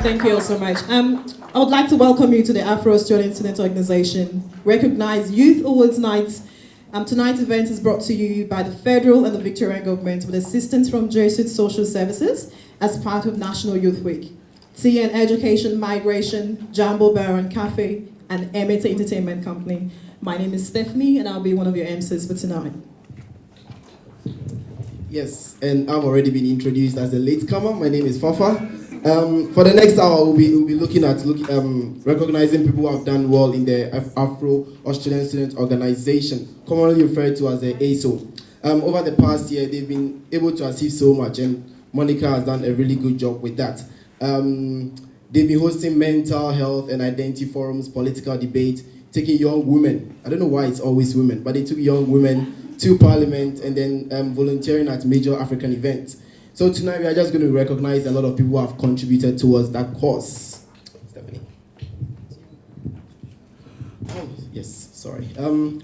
Thank you all so much. I would like to welcome you to the Afro-Australian Student Organization Recognized Youth Awards Night. Tonight's event is brought to you by the federal and the Victorian government with assistance from Jesuit Social Services as part of National Youth Week. Tea and Education Migration, Jambo Baron Cafe, and Emmett Entertainment Company. My name is Stephanie, and I'll be one of your MCs for tonight. Yes, and I've already been introduced as a latecomer. My name is Fafa. For the next hour, we'll be looking at recognizing people who have done well in the Afro-Australian Student Organization, commonly referred to as the AASO. Over the past year, they've been able to achieve so much, and Monica has done a really good job with that. They've been hosting mental health and identity forums, political debate, taking young women. I don't know why it's always women, but they took young women to Parliament and then volunteering at major African events. So tonight we are just going to recognize a lot of people who have contributed towards that cause. Stephanie. Oh, yes, sorry.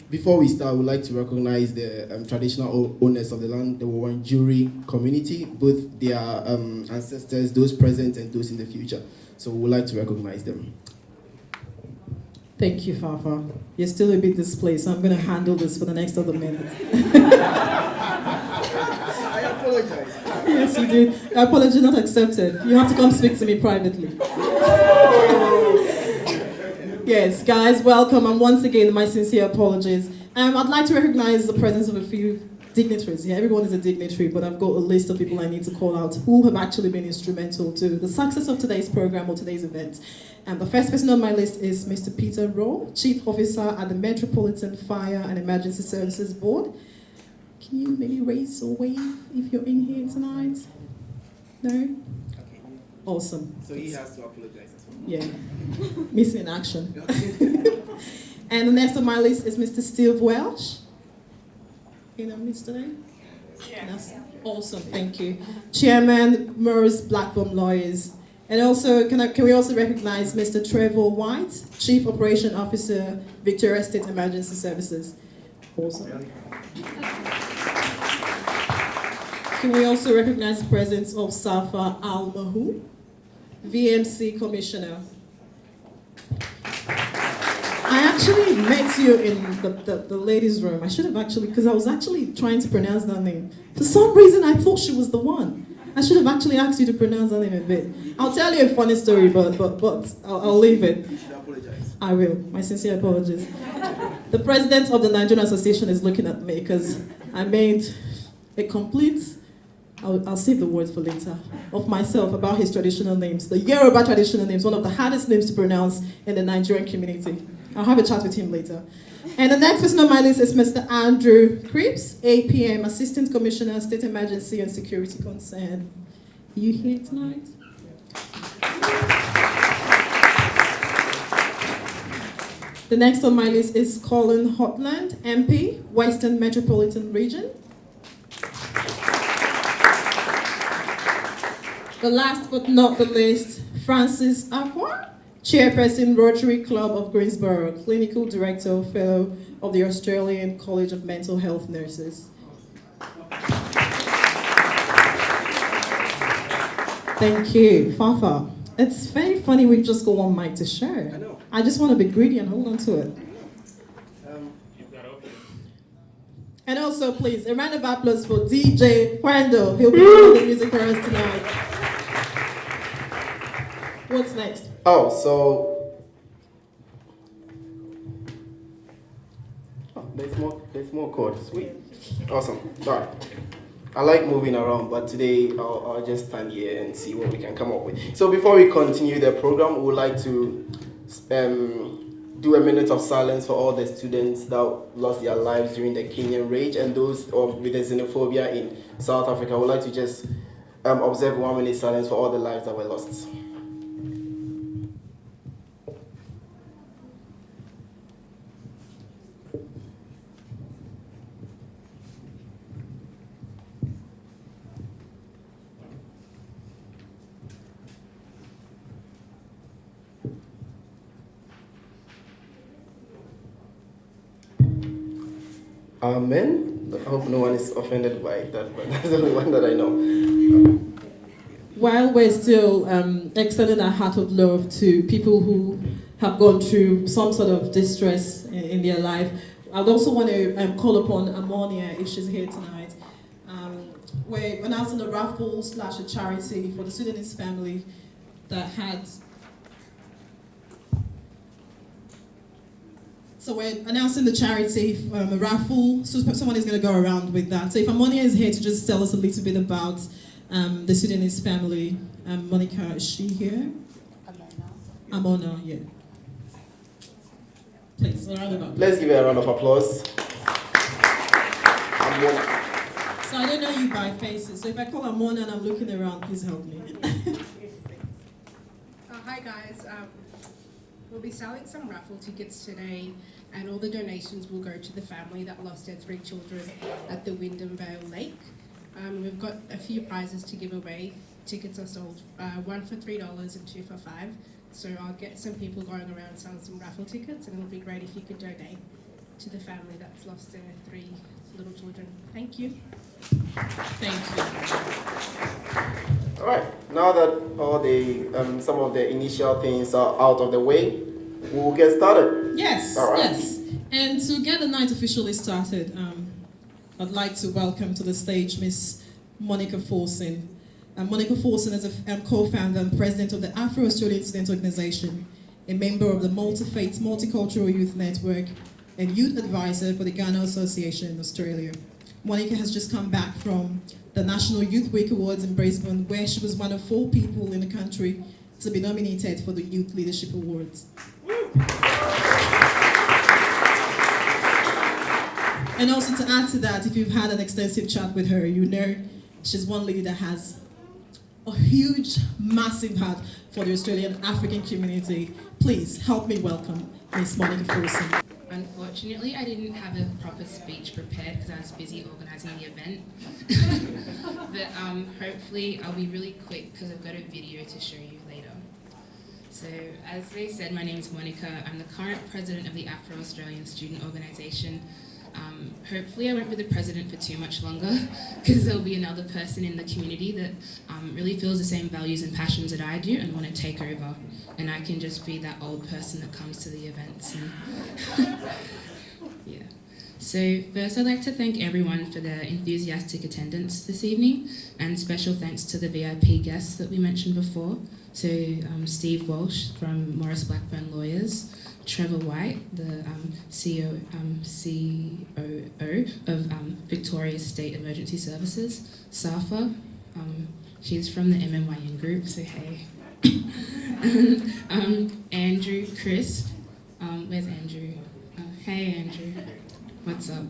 Before we start, I would like to recognize the traditional owners of the land, the Wurundjeri community, both their ancestors, those present and those in the future. So we would like to recognize them. Thank you, Fafa. You're still a bit displaced, so I'm going to handle this for the next other minute. I apologize. Yes, you did. Apology not accepted. You have to come speak to me privately. Yes, guys, welcome, and once again, my sincere apologies. I'd like to recognize the presence of a few dignitaries. Yeah, everyone is a dignitary, but I've got a list of people I need to call out who have actually been instrumental to the success of today's program or today's event. The first person on my list is Mr. Peter Rowe, Chief Officer at the Metropolitan Fire and Emergency Services Board. Can you maybe raise or wave if you're in here tonight? No? Okay. Awesome. So he has to apologize as well. Yeah. Missing in action. And the next on my list is Mr. Steve Welsh. You know Mr. Name? Yeah. That's awesome, thank you. Chairman, Murs Blackburn Lawyers. And also, can we also recognize Mr. Trevor White, Chief Operation Officer, Victoria State Emergency Services. Awesome. Can we also recognize the presence of Safa Al-Mahu, VMC Commissioner. I actually met you in the ladies' room. I should have actually, because I was actually trying to pronounce that name. For some reason, I thought she was the one. I should have actually asked you to pronounce that name a bit. I'll tell you a funny story, but I'll leave it. You should apologize. I will. My sincere apologies. The president of the Nigerian Association is looking at me because I made a complete, I'll save the word for later, of myself about his traditional names. The Yoruba traditional names, one of the hardest names to pronounce in the Nigerian community. I'll have a chat with him later. And the next person on my list is Mr. Andrew Cripps, APM, Assistant Commissioner, State Emergency and Security Concern. Are you here tonight? The next on my list is Colin Hotland, MP, Western Metropolitan Region. The last but not the least, Francis Aqua, Chairperson, Rotary Club of Greensboro, Clinical Director, Fellow of the Australian College of Mental Health Nurses. Thank you. Fafa, it's very funny we've just got one mic to share. I know. I just want to be greedy and hold on to it. And also, please, a round of applause for DJ Wando. He'll be playing the music for us tonight. What's next? Oh, so there's more chords. Sweet. Awesome. All right. I like moving around, but today I'll just stand here and see what we can come up with. So before we continue the program, we would like to do a minute of silence for all the students that lost their lives during the Kenyan rage and those with the xenophobia in South Africa. I would like to just observe 1 minute silence for all the lives that were lost. Amen. I hope no one is offended by that, but that's the only one that I know. while we're still extending our heart of love to people who have gone through some sort of distress in their life, I'd also want to call upon Ammonia if she's here tonight. We're announcing a raffle / a charity for the Sudanese family that had. So we're announcing the charity, a raffle, so someone is going to go around with that. So if Ammonia is here to just tell us a little bit about the Sudanese family. Monica, is she here? Amona, yeah. Please, a round of applause. Let's give her a round of applause. So I don't know you by faces, so if I call Amona and I'm looking around, please help me. Hi guys, we'll be selling some raffle tickets today, and all the donations will go to the family that lost their 3 children at the Wyndham Vale Lake. We've got a few prizes to give away. Tickets are sold, 1 for $3 and 2 for $5. So I'll get some people going around selling some raffle tickets, and it'll be great if you could donate to the family that's lost their 3 little children. Thank you. Thank you. All right. Now that all the some of the initial things are out of the way, we'll get started. Yes. All right. Yes. And to get the night officially started, I'd like to welcome to the stage Miss Monica Forson. Monica Forson is a co-founder and president of the Afro-Australian Student Organization, a member of the Multi-Faith Multicultural Youth Network, and youth advisor for the Ghana Association in Australia. Monica has just come back from the National Youth Week Awards in Brisbane, where she was one of 4 people in the country to be nominated for the Youth Leadership Awards. And also to add to that, if you've had an extensive chat with her, you know she's one lady that has a huge, massive heart for the Australian African community. Please help me welcome Miss Monica Forson. Unfortunately, I didn't have a proper speech prepared because I was busy organising the event. But hopefully I'll be really quick because I've got a video to show you later. So as they said, my name is Monica. I'm the current president of the Afro-Australian Student Organisation. Hopefully I won't be the president for too much longer because there'll be another person in the community that really feels the same values and passions that I do and want to take over. And I can just be that old person that comes to the events. And yeah. So first I'd like to thank everyone for their enthusiastic attendance this evening, and special thanks to the VIP guests that we mentioned before. So Steve Walsh from Morris Blackburn Lawyers, Trevor White, the COO of Victoria State Emergency Services, Safa, she's from the MMYN group, so hey. Andrew, Chris, where's Andrew? Hey Andrew, what's up?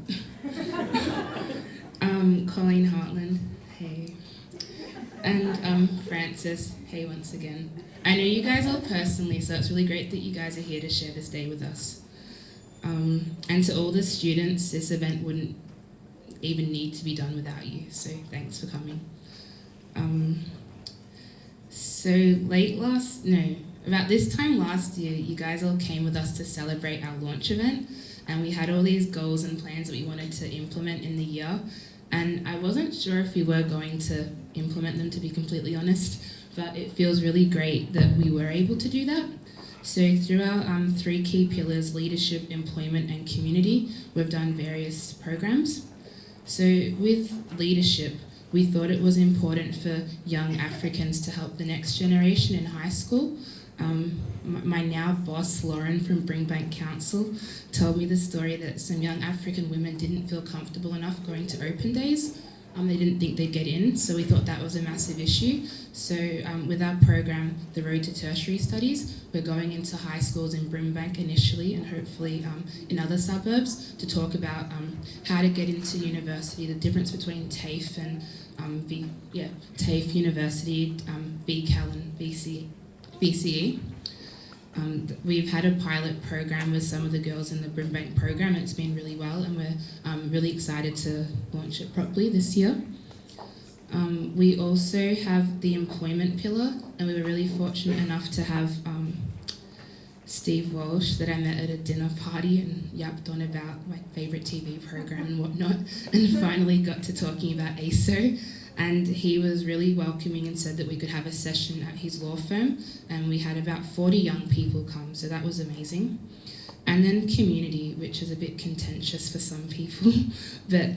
Colleen Hartland, hey. And Francis, hey once again. I know you guys all personally, so it's really great that you guys are here to share this day with us. And to all the students, this event wouldn't even need to be done without you, so thanks for coming. About this time last year, you guys all came with us to celebrate our launch event, and we had all these goals and plans that we wanted to implement in the year, and I wasn't sure if we were going to implement them, to be completely honest, but it feels really great that we were able to do that. So through our 3 key pillars, leadership, employment, and community, we've done various programs. So with leadership, we thought it was important for young Africans to help the next generation in high school. My now boss, Lauren from Bringbank Council, told me the story that some young African women didn't feel comfortable enough going to open days. They didn't think they'd get in, so we thought that was a massive issue. So with our program, The Road to Tertiary Studies, we're going into high schools in Brimbank initially, and hopefully in other suburbs, to talk about how to get into university, the difference between TAFE and TAFE University, VCAL and VCE. We've had a pilot program with some of the girls in the Brimbank program. It's been really well, and we're really excited to launch it properly this year. We also have the employment pillar, and we were really fortunate enough to have Steve Walsh that I met at a dinner party and yapped on about my favourite TV program and whatnot, and finally got to talking about AASO. And he was really welcoming and said that we could have a session at his law firm, and we had about 40 young people come, so that was amazing. And then community, which is a bit contentious for some people, but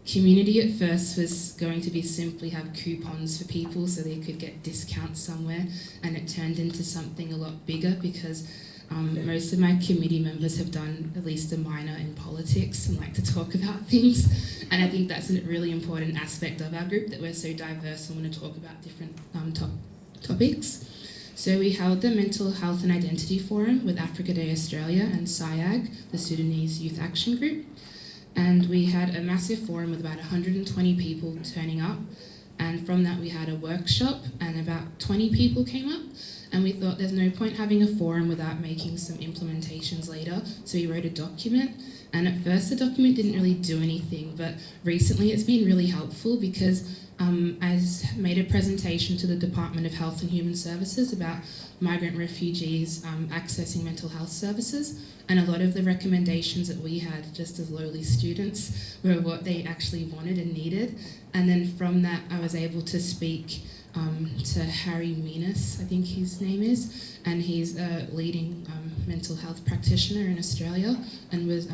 community at first was going to be simply have coupons for people so they could get discounts somewhere, and it turned into something a lot bigger because most of my committee members have done at least a minor in politics and like to talk about things, and I think that's a really important aspect of our group, that we're so diverse and want to talk about different topics. So we held the Mental Health and Identity Forum with Africa Day Australia and SIAG, the Sudanese Youth Action Group. And we had a massive forum with about 120 people turning up. And from that we had a workshop and about 20 people came up. And we thought there's no point having a forum without making some implementations later. So we wrote a document. And at first the document didn't really do anything, but recently it's been really helpful because I made a presentation to the Department of Health and Human Services about migrant refugees accessing mental health services, and a lot of the recommendations that we had just as lowly students were what they actually wanted and needed. And then from that I was able to speak to Harry Minas, I think his name is, and he's a leading mental health practitioner in Australia, and was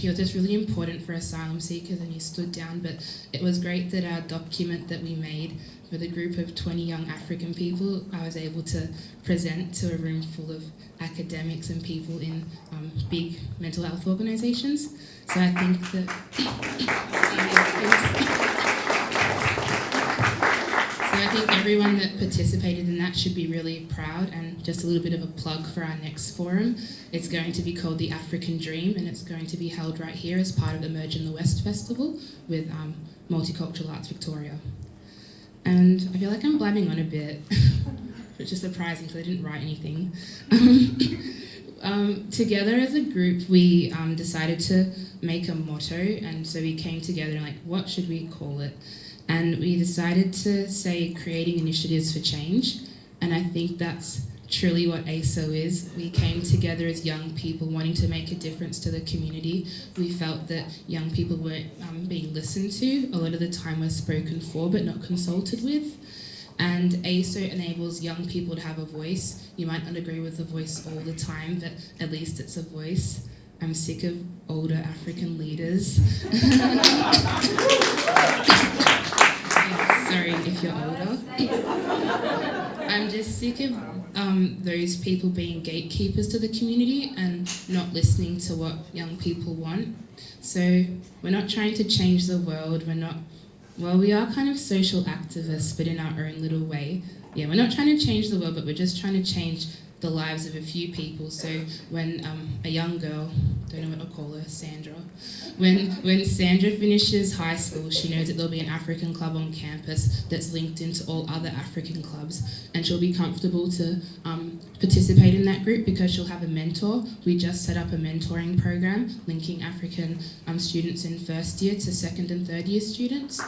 he was just really important for asylum seekers, and he stood down. But it was great that our document that we made with a group of 20 young African people, I was able to present to a room full of academics and people in big mental health organisations. So I think that everyone that participated in that should be really proud. And just a little bit of a plug for our next forum. It's going to be called The African Dream, and it's going to be held right here as part of the Merge in the West Festival with Multicultural Arts Victoria. And I feel like I'm blabbing on a bit, which is surprising because I didn't write anything. Together as a group, we decided to make a motto, and so we came together and like, what should we call it? And we decided to say creating initiatives for change, and I think that's truly what AASO is. We came together as young people wanting to make a difference to the community. We felt that young people weren't being listened to. A lot of the time we're spoken for but not consulted with. And AASO enables young people to have a voice. You might not agree with the voice all the time, but at least it's a voice. I'm sick of older African leaders. Sorry if you're older. I'm just sick of those people being gatekeepers to the community and not listening to what young people want. So we're not trying to change the world. We are kind of social activists, but in our own little way. Yeah, we're not trying to change the world, but we're just trying to change the lives of a few people. So when a young girl, don't know what to call her, Sandra, when Sandra finishes high school, she knows that there'll be an African club on campus that's linked into all other African clubs, and she'll be comfortable to participate in that group because she'll have a mentor. We just set up a mentoring program linking African students in first year to second and third year students.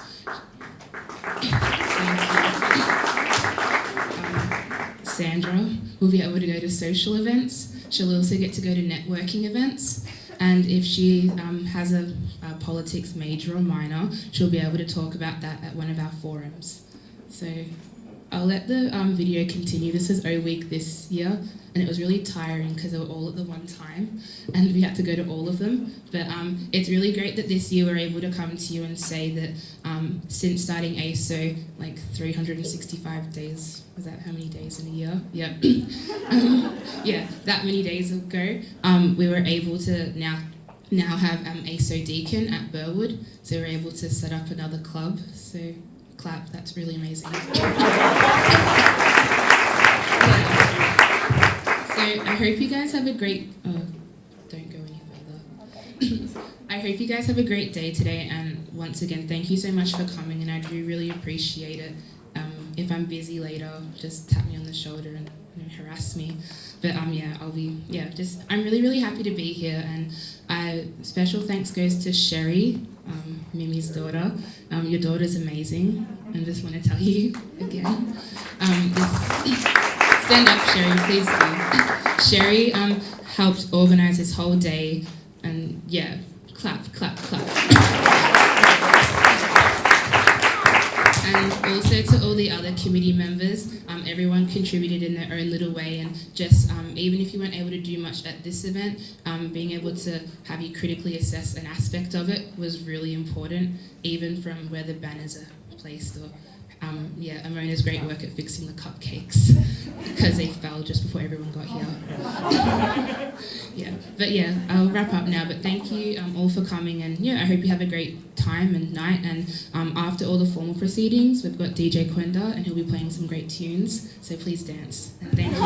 Sandra will be able to go to social events. She'll also get to go to networking events. And if she has a politics major or minor, she'll be able to talk about that at one of our forums. So I'll let the video continue. This is O Week this year, and it was really tiring because they were all at the one time, and we had to go to all of them. But it's really great that this year we're able to come to you and say that since starting AASO, like 365 days, was that how many days in a year? Yep. Yeah, that many days ago, we were able to now have AASO Deakin at Burwood, so we're able to set up another club. So clap, that's really amazing. So I hope you guys have a great, don't go any further. I hope you guys have a great day today, and once again, thank you so much for coming, and I do really appreciate it. If I'm busy later, just tap me on the shoulder and harass me. But I'm really, really happy to be here, and special thanks goes to Sherry, Mimi's daughter. Your daughter's amazing, and I just want to tell you again. Stand up, Sherry, please do. Sherry helped organise this whole day, and yeah, clap, clap, clap. And also to all the other committee members, everyone contributed in their own little way, and just even if you weren't able to do much at this event, being able to have you critically assess an aspect of it was really important, even from where the banners are placed, or Amona's great work at fixing the cupcakes because they fell just before everyone got here. I'll wrap up now, but thank you all for coming, and I hope you have a great time and night, and after all the formal proceedings we've got DJ Quenda and he'll be playing some great tunes, so please dance, and thank you.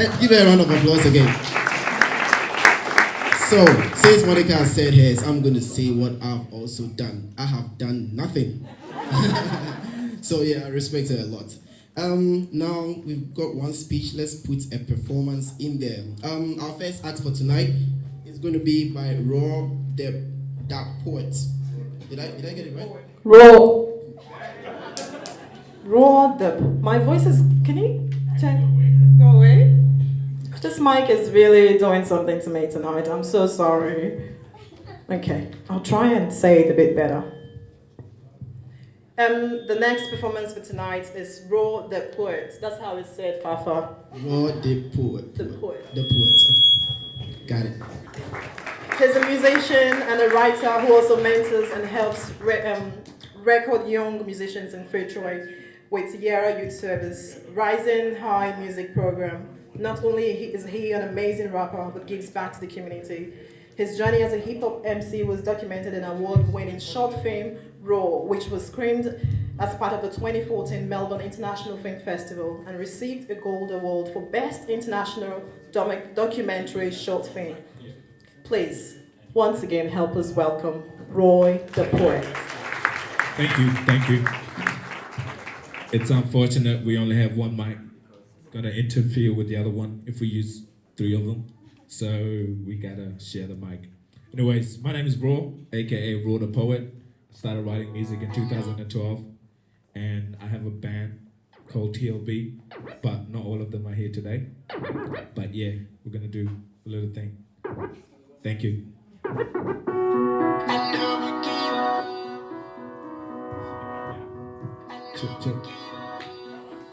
And give her a round of applause again. So, since Monica has said hers, I'm going to say what I've also done. I have done nothing. So yeah, I respect her a lot. Now we've got one speech. Let's put a performance in there. Our first act for tonight is going to be by Raw the Poet. Did I get it right? Raw the. My voice is. Can you go away? This mic is really doing something to me tonight. I'm so sorry. Okay, I'll try and say it a bit better. The next performance for tonight is Raw the Poet. That's how it's said, Fafa. Raw the Poet. The Poet. The Poet. Got it. He's a musician and a writer who also mentors and helps record young musicians in Fitzroy with Sierra Youth Service Rising High music program. Not only is he an amazing rapper, but gives back to the community. His journey as a hip-hop MC was documented in an award-winning short film, Raw, which was screened as part of the 2014 Melbourne International Film Festival and received a Gold Award for Best International Documentary Short Film. Please, once again, help us welcome Roy the Poet. Thank you. It's unfortunate we only have one mic. Gotta interfere with the other one if we use 3 of them. So we gotta share the mic. Anyways, my name is Raw, aka Raw the Poet. I started writing music in 2012, and I have a band called TLB, but not all of them are here today. But yeah, we're gonna do a little thing. Thank you. Check.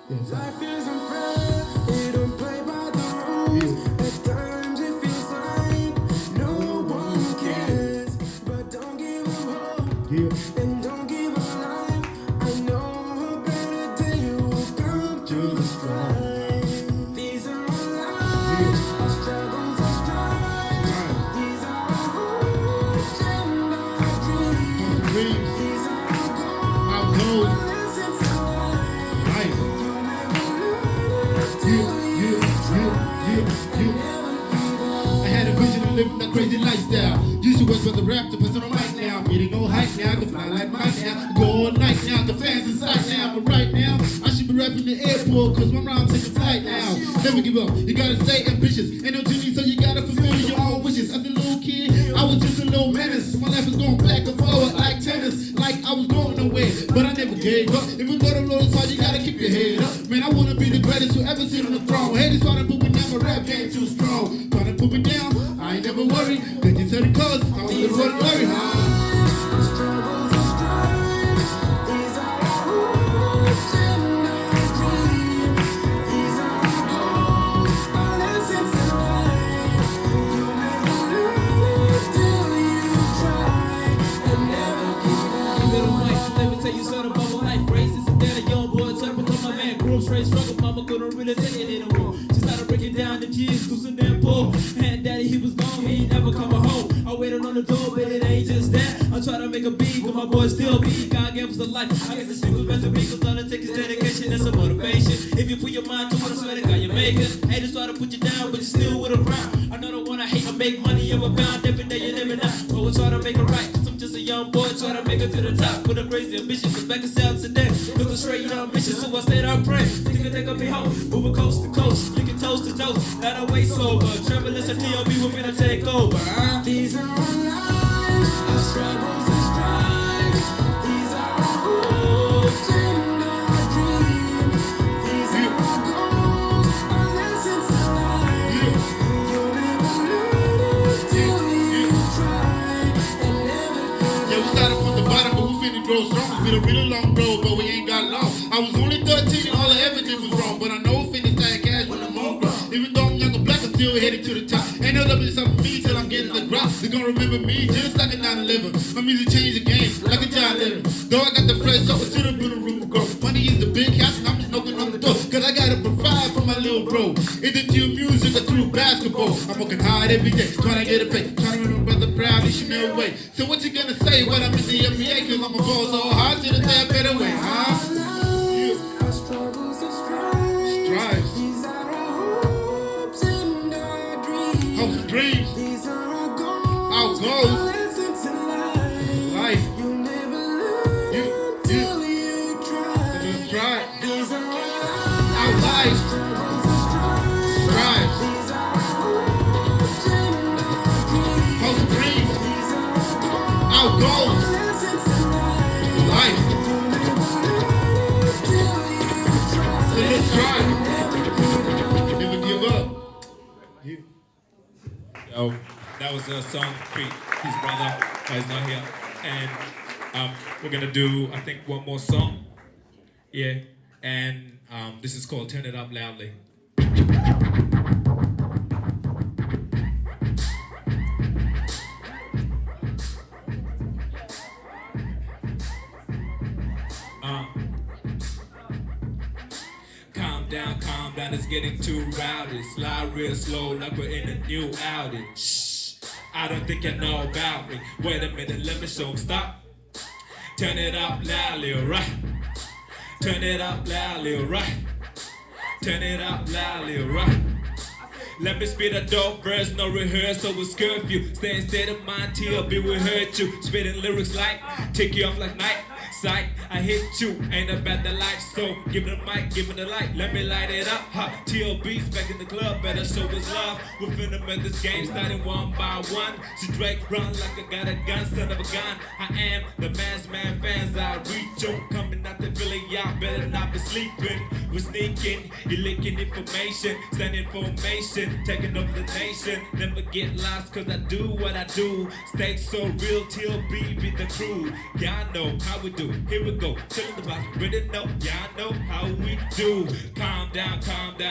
Yes, Life isn't fair, we don't play by the rules. At times it feels like no one cares. But don't give up hope, and don't give up life. I know a better day will come to the strife. These are our lives, our struggles, our strives. These are our hopes and our dreams. These are our goals, our lessons in life. I had a vision of living that crazy lifestyle. Used to work for the rap to pass it on mic now. I'm getting no hype now, I can fly like Mike now. Go all night now, the fans inside now. But right now, I should be rapping the airport, cause my rhyme takes a flight now. Never give up, you gotta stay ambitious. Ain't no genie, so you gotta fulfill your own wishes. As a little kid, I was just a little menace. My life was going back and forward like tennis, like I was going nowhere. But I never gave up. Even though the road is hard, you gotta keep your head up. Man, I wanna be the greatest who ever sit on the throne. Haters try to put me down, my rap game too strong. Try to put me down, I ain't never worried. They just said the cause, I was the road worry, huh? Struggles and strives. These are our hopes and our dreams. These are our goals, our lessons in life. You'll never lose till you try, and never give up. Little Mike, let me tell you something about my life. Racist and then a young boy turned become my man. Grew up straight, struggle, mama couldn't really take it anymore. She started breaking down the kids, who's in their poor. And daddy, he was gone, he ain't never coming home. I waited on the door, but it ain't just that. I try to make a beat, but my boy still be. God gave us the life. I guess the single best to me, cause all it takes is dedication and some motivation. If you put your mind to it, I swear to God, you make it. Haters try to put you down, but you still with a round. I know the one I hate, I make money every pound. Every day you live it out. But we try to make it right. Cause I'm just a young boy, try to make it to the top. With a crazy ambition, cause back in South today. Looking straight on mission, so I stayed out praying. Thinking they gonna be home, moving coast to coast. Licking toast to toast, not a waste over. Traveling to TLB, we're gonna take over. These are our lives, our struggles and strives. These are our hopes and our dreams. These are our goals, our lessons in life. You'll never lose till you try, and never give up. Yeah, we started from the bottom, but we finna grow strong. It's been a really long road, but we ain't got long. I was only 13 and all I ever did was wrong. But I know finna start cash when I'm on ground. Even though I'm young and black, I'm still headed to the top. Ain't no loving something me till I'm getting the drop. They gon' remember me just like a 9/11. My music changed the game like a John Lennon. Though I got the fresh up, I should have been a room grow. Money is the big house and I'm just knocking on the door. Cause I gotta provide for my little bro. Either through music or through basketball. I'm working hard every day, trying to get a pay. Trying to make my brother proud, he should know way. So what you gonna say when I'm in the NBA? Cause I'm a ball so hard to the day better way, huh? Our struggles and strives. Strives, These are our hopes and our dreams. hopes and dreams, These are our goals. our goals, Lessons in life. life. You'll never learn You- till you try. Just try it. These are Our lives, struggles and strives. strives, These are our hopes and our dreams. hopes and dreams, These are our our goals, lessons in life. life. You'll never learn till you try. So let's try it. Never give up. Yo, that was a song feat his brother is not here, and we're gonna do I think one more song, yeah, and this is called "Turn It Up Loudly." Calm down, it's getting too rowdy. Slide real slow like we're in a new Audi. Shh, I don't think you know about me. Wait a minute, let me show 'em. Stop. Turn it up loudly, alright. Turn it up loudly, alright. Turn it up loudly, alright. Let me spit a dope verse, no rehearsal with curfew. Stay in state of mind, TLB will hurt you. Spitting lyrics like, take you off like night sight. I hit you, ain't about the life, so give it a mic, give it a light, let me light it up. Ha, TLB's back in the club, better show us love. We're finna make this game starting one by one. So Drake run like I got a gun, son of a gun. I am the man's man, fans I reach you. Coming out the Philly, y'all better not be sleeping. We're sneaking, you're leaking information, standing formation, taking over the nation. Never get lost, cause I do what I do. Stakes so real, TLB be the crew. Y'all know how we do, here we go. Chillin' the box, ready to know, y'all know how we do. Calm down,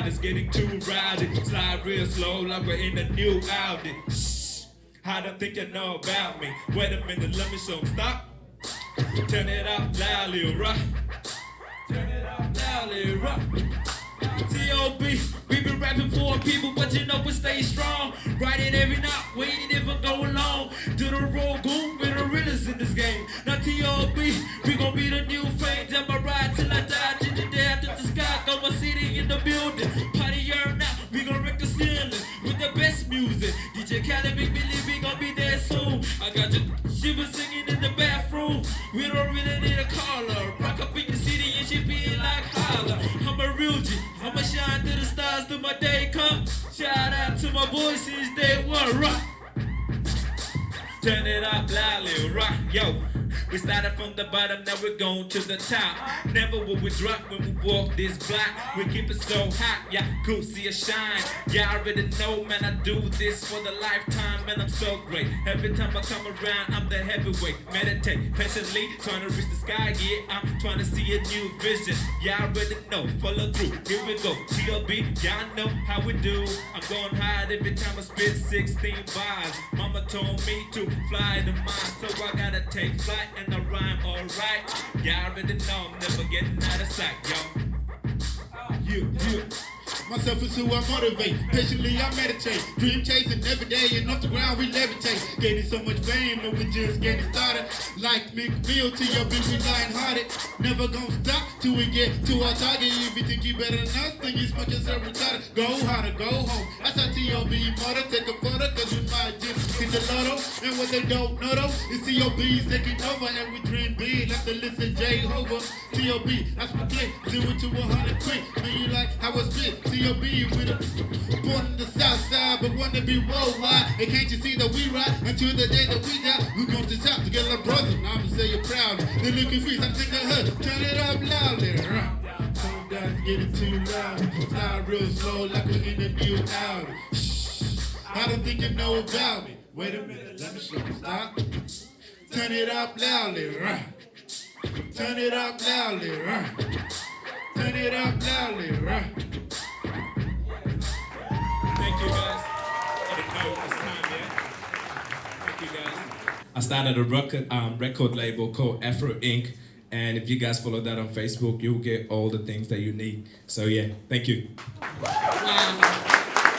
it's getting too rowdy. Slide real slow like we're in a new Audi. Shh, I don't think you know about me. Wait a minute, let me show 'em. Stop. Turn it up loudly, alright. Turn it up loudly, right. T.O.B. We been rapping for people, but you know we stay strong. Writing every night, we ain't even go along. Do the road goon, we the realest in this game. Now T.O.B. we gon' be the new fame. Tell my ride till I die, till the day after the sky. Got my city in the building. Party year now, we gon' wreck the ceiling with the best music. DJ Khaled, make believe we gon' be there soon. I got you shivers singing in the bathroom. We don't really need a caller. Rock up in the city and she be like holla. I'm a real G. I'ma shine to the stars till my day come. Shout out to my boys since day one. Rock. Turn it up loudly, rock, yo. We started from the bottom, now we're going to the top. Never will we drop when we walk this block. We keep it so hot, yeah, cool, see it shine. Y'all already know, man, I do this for the lifetime, man, I'm so great. Every time I come around, I'm the heavyweight. Meditate patiently, trying to reach the sky, yeah, I'm trying to see a new vision. Y'all already know, follow through, here we go. TLB, y'all know how we do. I'm going hard every time I spit 16 bars. Mama told me to fly the mind, so I gotta take flight and I rhyme alright. Y'all already know I'm never getting out of sight, yo. Yeah. Myself is who I motivate. Patiently I meditate. Dream chasing every day and off the ground we levitate. Gaining so much fame and we just getting started. Like McMill to your bitch, we lion-hearted. Never gonna stop till we get to our target. If you think you better than us, then you smoke yourself retarded. Go harder, go home. That's how T.O.B. motto. Take a photo cause we might just hit the lotto. And what they don't know though is T.O.B.'s taking over. And we dream big like the list of Jehovah. T.O.B. that's my click. 0 to 100 quick. Man, you like how I spit. T.O.B. with a born in the south side, but wanna be worldwide. And can't you see that we ride until the day that we die? We going to top to get our brothers. And I'ma say you're proud. They're looking free, I'm thinking her. Turn it up loudly. Calm down, it's getting too loud. Slide real slow like we're in the new Audi. Shh, I don't think you know about me. Wait a minute, let me show you. Stop. Turn it up loudly. Turn it up loudly, right? Turn it up loudly, right? Thank you guys. I didn't know it was time yet. Thank you guys. I started a record label called Afro Inc. And if you guys follow that on Facebook, you'll get all the things that you need. So yeah, thank you. Wow.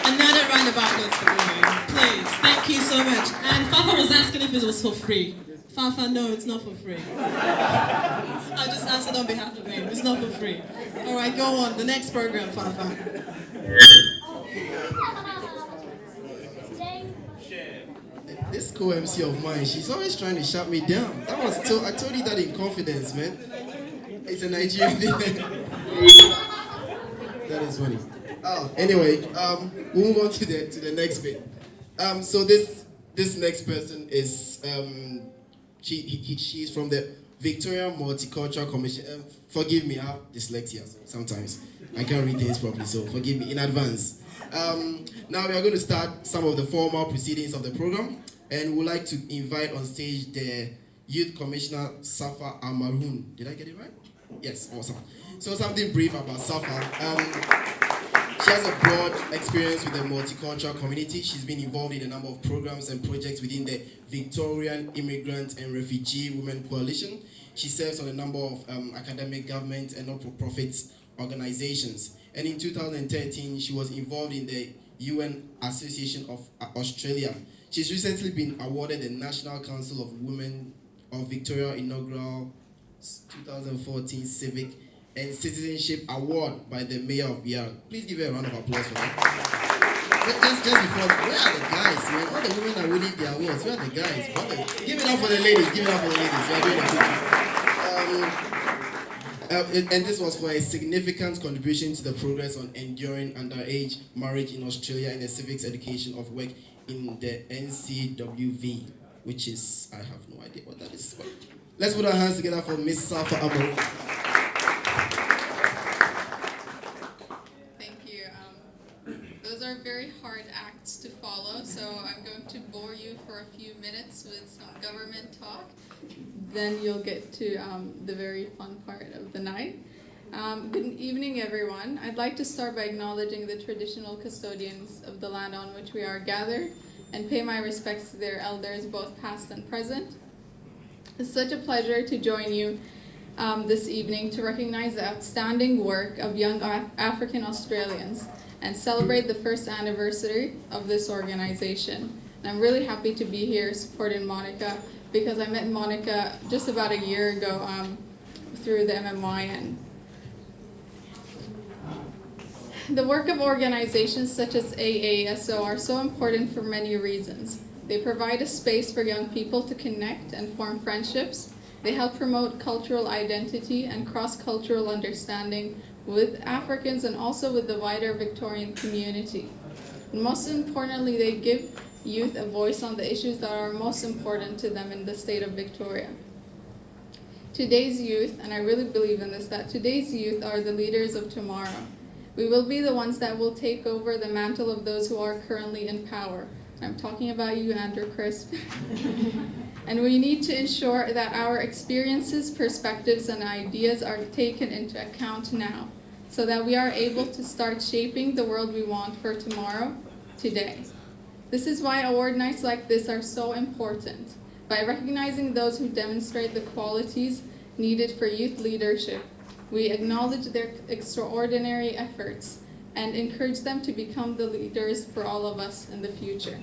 Another round of applause for women, please. Thank you so much. And Fafa was asking if it was for free. Fafa, no, it's not for free. I just answered on behalf of him. It's not for free. All right, go on. The next program, Fafa. This co-MC of mine, she's always trying to shut me down. I told you that in confidence, man. It's a Nigerian thing. That is funny. Oh, anyway, we'll move on to the next bit. So this next person is she's from the Victoria Multicultural Commission. Forgive me, I have dyslexia sometimes. I can't read things properly, so forgive me in advance. Now we are going to start some of the formal proceedings of the program, and we would like to invite on stage the Youth Commissioner Safa Amaroon. Did I get it right? Yes, awesome. So something brief about Safa. She has a broad experience with the multicultural community. She's been involved in a number of programs and projects within the Victorian Immigrant and Refugee Women Coalition. She serves on a number of academic, government, and not-for-profit organizations. And in 2013, she was involved in the UN Association of Australia. She's recently been awarded the National Council of Women of Victoria inaugural 2014 Civic and Citizenship Award by the Mayor of Yara. Please give her a round of applause for that. Just before, where are the guys, man? All the women are winning their awards. Where are the guys? Give it up for the ladies. Give it up for the ladies. We are doing a good job. And this was for a significant contribution to the progress on enduring underage marriage in Australia and the civics education of work in the NCWV, which is, I have no idea what that is. But let's put our hands together for Miss Safa Amaroon. Thank you. Those are very hard acts to follow, so I'm going to bore you for a few minutes with some government talk. Then you'll get to the very fun part of the night. Good evening, everyone. I'd like to start by acknowledging the traditional custodians of the land on which we are gathered and pay my respects to their elders, both past and present. It's such a pleasure to join you this evening to recognize the outstanding work of young African Australians and celebrate the first anniversary of this organization. And I'm really happy to be here supporting Monica because I met Monica just about a year ago through the MMYN. The work of organizations such as AASO are so important for many reasons. They provide a space for young people to connect and form friendships. They help promote cultural identity and cross-cultural understanding with Africans and also with the wider Victorian community. And most importantly, they give youth a voice on the issues that are most important to them in the state of Victoria. Today's youth, and I really believe in this, that today's youth are the leaders of tomorrow. We will be the ones that will take over the mantle of those who are currently in power. I'm talking about you, Andrew Crisp. And we need to ensure that our experiences, perspectives, and ideas are taken into account now, so that we are able to start shaping the world we want for tomorrow, today. This is why award nights like this are so important. By recognizing those who demonstrate the qualities needed for youth leadership, we acknowledge their extraordinary efforts and encourage them to become the leaders for all of us in the future.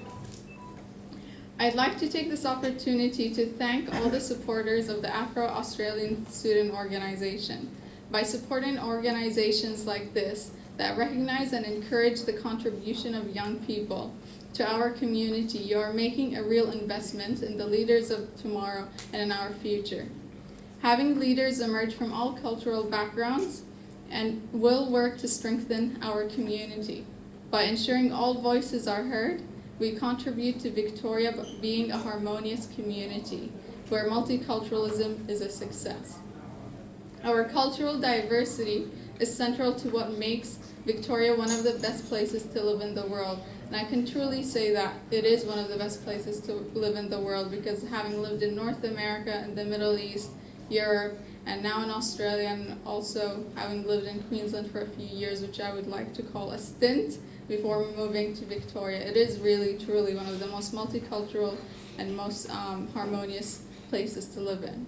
I'd like to take this opportunity to thank all the supporters of the Afro-Australian Student Organization. By supporting organizations like this that recognize and encourage the contribution of young people to our community, you are making a real investment in the leaders of tomorrow and in our future. Having leaders emerge from all cultural backgrounds and will work to strengthen our community. By ensuring all voices are heard, we contribute to Victoria being a harmonious community where multiculturalism is a success. Our cultural diversity is central to what makes Victoria one of the best places to live in the world. And I can truly say that it is one of the best places to live in the world because having lived in North America and the Middle East, Europe, and now in Australia, and also having lived in Queensland for a few years, which I would like to call a stint before moving to Victoria. It is really, truly one of the most multicultural and most harmonious places to live in.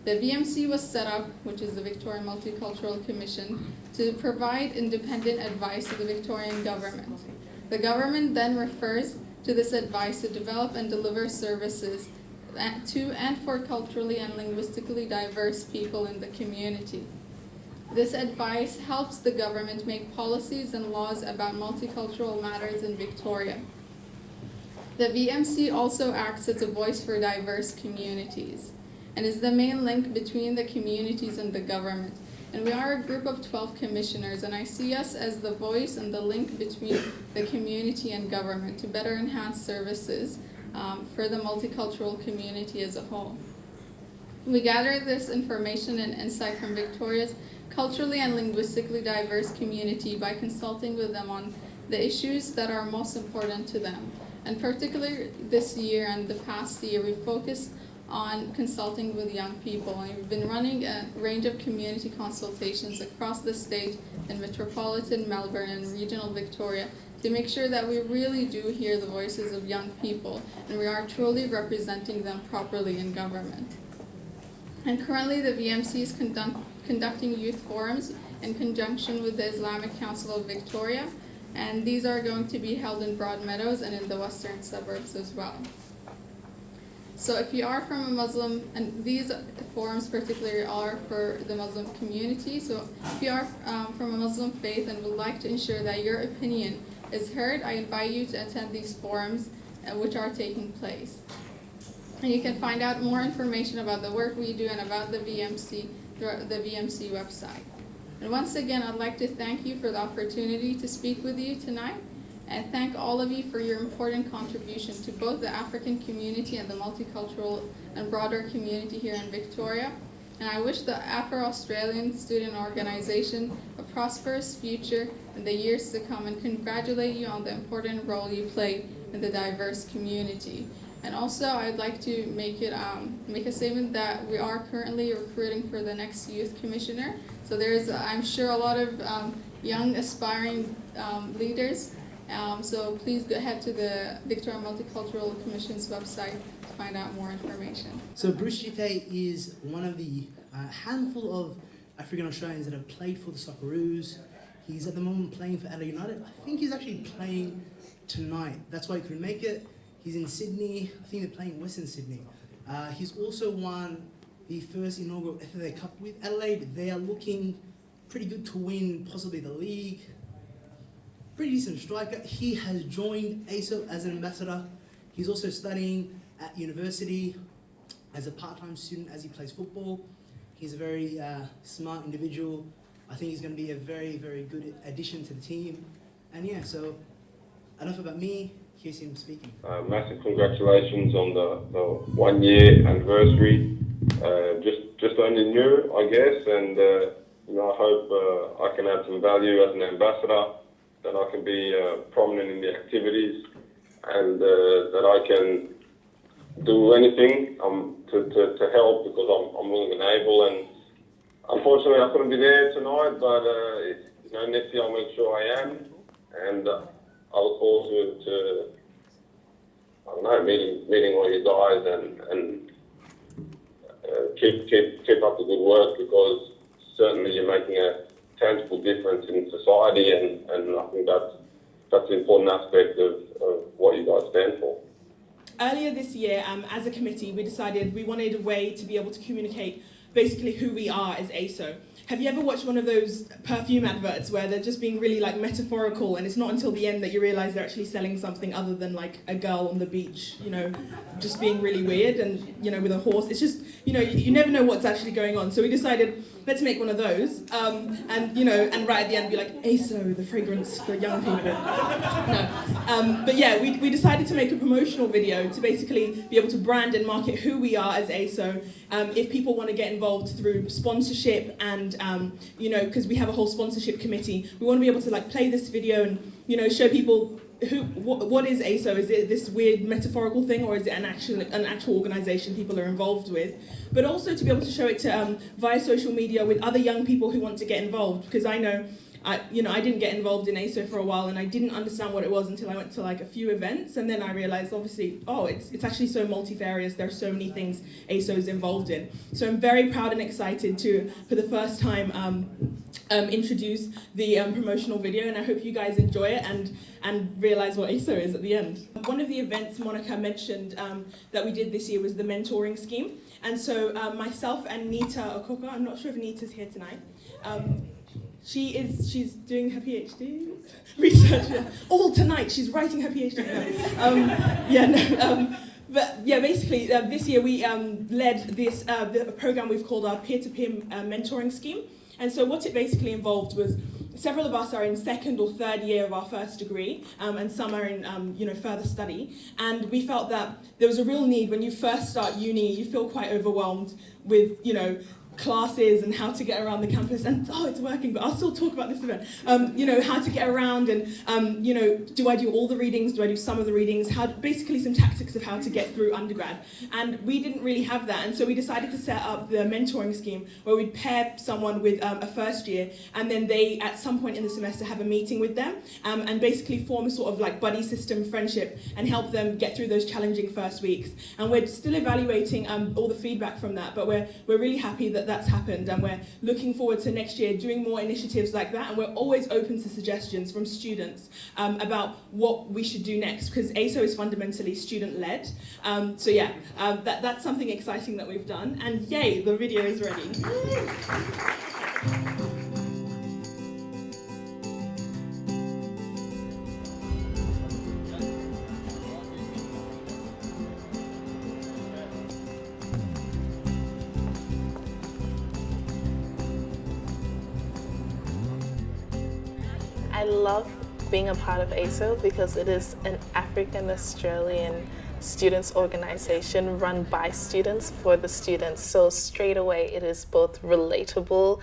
The VMC was set up, which is the Victorian Multicultural Commission, to provide independent advice to the Victorian government. The government then refers to this advice to develop and deliver services to and for culturally and linguistically diverse people in the community. This advice helps the government make policies and laws about multicultural matters in Victoria. The VMC also acts as a voice for diverse communities and is the main link between the communities and the government. And we are a group of 12 commissioners, and I see us as the voice and the link between the community and government to better enhance services for the multicultural community as a whole. We gather this information and insight from Victoria's culturally and linguistically diverse community by consulting with them on the issues that are most important to them. And particularly this year and the past year, we focused on consulting with young people. And we've been running a range of community consultations across the state in metropolitan Melbourne and regional Victoria to make sure that we really do hear the voices of young people and we are truly representing them properly in government. And currently the VMC is conducting youth forums in conjunction with the Islamic Council of Victoria, and these are going to be held in Broadmeadows and in the western suburbs as well. So if you are from a Muslim, and these forums particularly are for the Muslim community, so if you are from a Muslim faith and would like to ensure that your opinion is heard, I invite you to attend these forums which are taking place. And you can find out more information about the work we do and about the VMC through the VMC website. And once again, I'd like to thank you for the opportunity to speak with you tonight, and thank all of you for your important contribution to both the African community and the multicultural and broader community here in Victoria. And I wish the Afro-Australian Student Organization a prosperous future in the years to come, and congratulate you on the important role you play in the diverse community. And also, I'd like to make a statement that we are currently recruiting for the next youth commissioner. So there's, I'm sure, a lot of young aspiring leaders. So please go ahead to the Victoria Multicultural Commission's website to find out more information. So Bruce Jiffey is one of the handful of African Australians that have played for the Socceroos. He's at the moment playing for Adelaide United. I think he's actually playing tonight. That's why he couldn't make it. He's in Sydney. I think they're playing Western Sydney. He's also won the first inaugural FA Cup with Adelaide. They are looking pretty good to win possibly the league. Pretty decent striker. He has joined AASO as an ambassador. He's also studying at university as a part-time student as he plays football. He's a very smart individual. I think he's going to be a very, very good addition to the team. And yeah, so enough about me. Here's him speaking. Massive congratulations on the 1 year anniversary. Just only new, I guess, and I hope I can add some value as an ambassador, that I can be prominent in the activities, and that I can do anything to help, because I'm willing and able. And unfortunately, I couldn't be there tonight, but next year I'll make sure I am, and I look forward to I don't know, meeting all you guys and keep up the good work, because certainly you're making a tangible difference in society, and I think that's an important aspect of what you guys stand for. Earlier this year, as a committee, we decided we wanted a way to be able to communicate basically who we are as AASO. Have you ever watched one of those perfume adverts where they're just being really like metaphorical, and it's not until the end that you realise they're actually selling something other than like a girl on the beach, just being really weird and, with a horse. It's just, you never know what's actually going on. So we decided, let's make one of those, and right at the end be like, AASO, the fragrance for young people. No. But yeah, we decided to make a promotional video to basically be able to brand and market who we are as AASO. If people want to get involved through sponsorship and, because we have a whole sponsorship committee, we want to be able to play this video and, show people what is AASO? Is it this weird metaphorical thing, or is it an actual organisation people are involved with? But also to be able to show it to via social media with other young people who want to get involved, because I know. I didn't get involved in AASO for a while, and I didn't understand what it was until I went to like a few events, and then I realised, obviously, it's actually so multifarious. There are so many things AASO is involved in. So I'm very proud and excited to, for the first time, introduce the promotional video, and I hope you guys enjoy it and realise what AASO is at the end. One of the events Monica mentioned that we did this year was the mentoring scheme, and so myself and Nita Okoka, I'm not sure if Nita's here tonight. She's doing her PhD research. All tonight, she's writing her PhD. But yeah, basically, this year we led this the program we've called our peer-to-peer mentoring scheme. And so what it basically involved was several of us are in second or third year of our first degree, and some are in further study. And we felt that there was a real need when you first start uni. You feel quite overwhelmed with classes and how to get around the campus, and it's working, but I'll still talk about this event. How to get around, and do I do all the readings, do I do some of the readings, basically some tactics of how to get through undergrad. And we didn't really have that, and so we decided to set up the mentoring scheme where we'd pair someone with a first year, and then they at some point in the semester have a meeting with them, and basically form a sort of like buddy system friendship and help them get through those challenging first weeks. And we're still evaluating all the feedback from that, but we're really happy that that's happened, and we're looking forward to next year doing more initiatives like that, and we're always open to suggestions from students about what we should do next, because AASO is fundamentally student-led. That's something exciting that we've done, and yay, the video is ready. I love being a part of AASO because it is an African Australian students organization run by students for the students. So straight away it is both relatable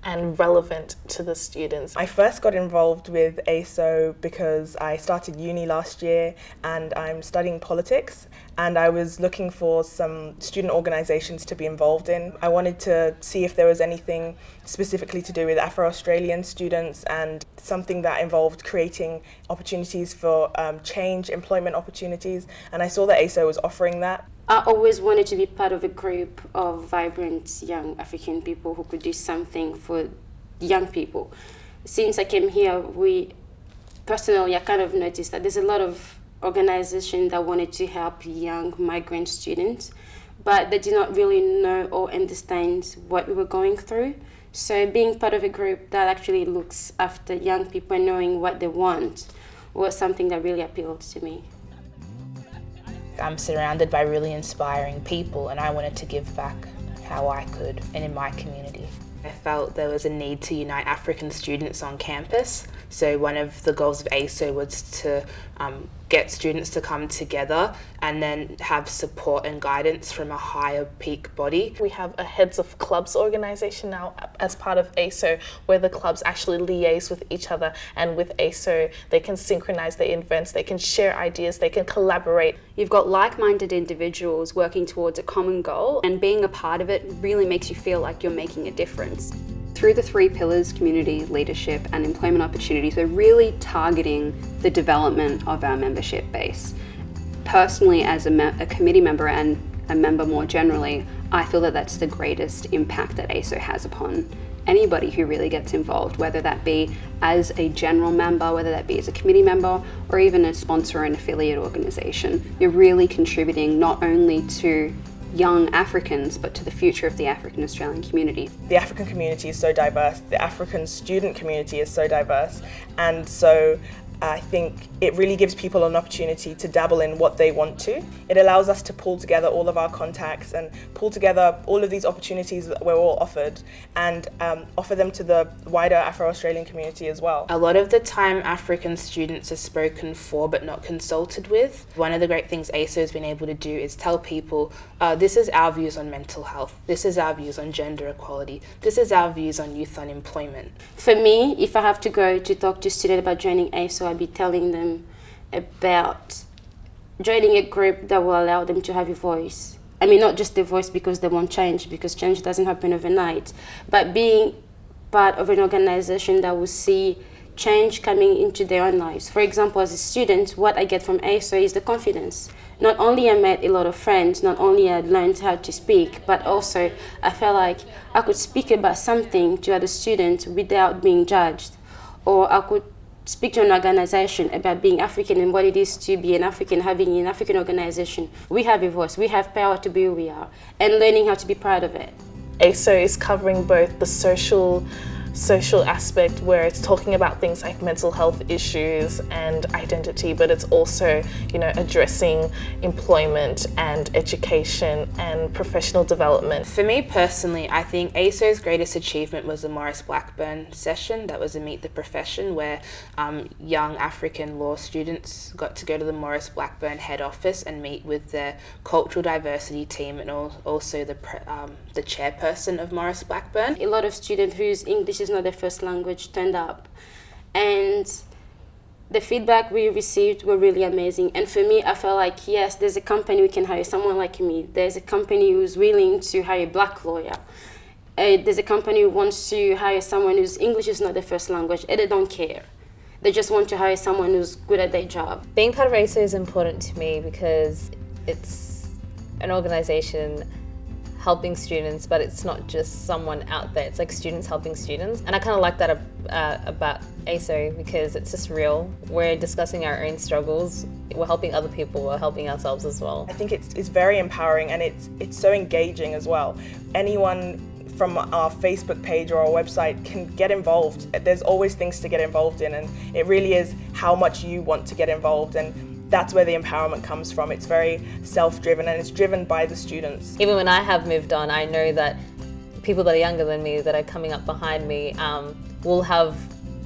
and relevant to the students. I first got involved with AASO because I started uni last year and I'm studying politics, and I was looking for some student organisations to be involved in. I wanted to see if there was anything specifically to do with Afro-Australian students and something that involved creating opportunities for change, employment opportunities, and I saw that AASO was offering that. I always wanted to be part of a group of vibrant young African people who could do something for young people. Since I came here, I kind of noticed that there's a lot of organizations that wanted to help young migrant students, but they did not really know or understand what we were going through. So being part of a group that actually looks after young people and knowing what they want was something that really appealed to me. I'm surrounded by really inspiring people, and I wanted to give back how I could and in my community. I felt there was a need to unite African students on campus. So one of the goals of AASO was to get students to come together and then have support and guidance from a higher peak body. We have a Heads of Clubs organisation now as part of AASO, where the clubs actually liaise with each other, and with AASO they can synchronise their events, they can share ideas, they can collaborate. You've got like-minded individuals working towards a common goal, and being a part of it really makes you feel like you're making a difference. Through the 3 pillars, community, leadership and employment opportunities, we're really targeting the development of our membership base. Personally, as a committee member and a member more generally, I feel that that's the greatest impact that AASO has upon anybody who really gets involved, whether that be as a general member, whether that be as a committee member, or even a sponsor or an affiliate organisation. You're really contributing not only to young Africans, but to the future of the African Australian community. The African community is so diverse, the African student community is so diverse, and so I think it really gives people an opportunity to dabble in what they want to. It allows us to pull together all of our contacts and pull together all of these opportunities that we're all offered, and offer them to the wider Afro-Australian community as well. A lot of the time African students are spoken for but not consulted with. One of the great things AASO has been able to do is tell people, this is our views on mental health, this is our views on gender equality, this is our views on youth unemployment. For me, if I have to go to talk to students about joining AASO, I'd be telling them about joining a group that will allow them to have a voice. I mean, not just a voice because they won't change, because change doesn't happen overnight, but being part of an organization that will see change coming into their own lives. For example, as a student, what I get from AASO is the confidence. Not only I met a lot of friends, not only I learned how to speak, but also I felt like I could speak about something to other students without being judged. Or I could speak to an organization about being African and what it is to be an African, having an African organization. We have a voice, we have power to be who we are, and learning how to be proud of it. AASO is covering both the social aspect, where it's talking about things like mental health issues and identity, but it's also, addressing employment and education and professional development. For me personally, I think AASO's greatest achievement was the Morris Blackburn session. That was a Meet the Profession, where young African law students got to go to the Morris Blackburn head office and meet with their cultural diversity team and also the chairperson of Morris Blackburn. A lot of students whose English is not their first language turned up, and the feedback we received were really amazing. And for me, I felt like, yes, there's a company we can hire someone like me. There's a company who's willing to hire a black lawyer. There's a company who wants to hire someone whose English is not their first language, and they don't care. They just want to hire someone who's good at their job. Being part of AASO is important to me because it's an organization helping students, but it's not just someone out there. It's like students helping students. And I kind of like that about AASO because it's just real. We're discussing our own struggles. We're helping other people. We're helping ourselves as well. I think it's very empowering, and it's so engaging as well. Anyone from our Facebook page or our website can get involved. There's always things to get involved in, and it really is how much you want to get involved, and that's where the empowerment comes from. It's very self-driven, and it's driven by the students. Even when I have moved on, I know that people that are younger than me, that are coming up behind me, will have,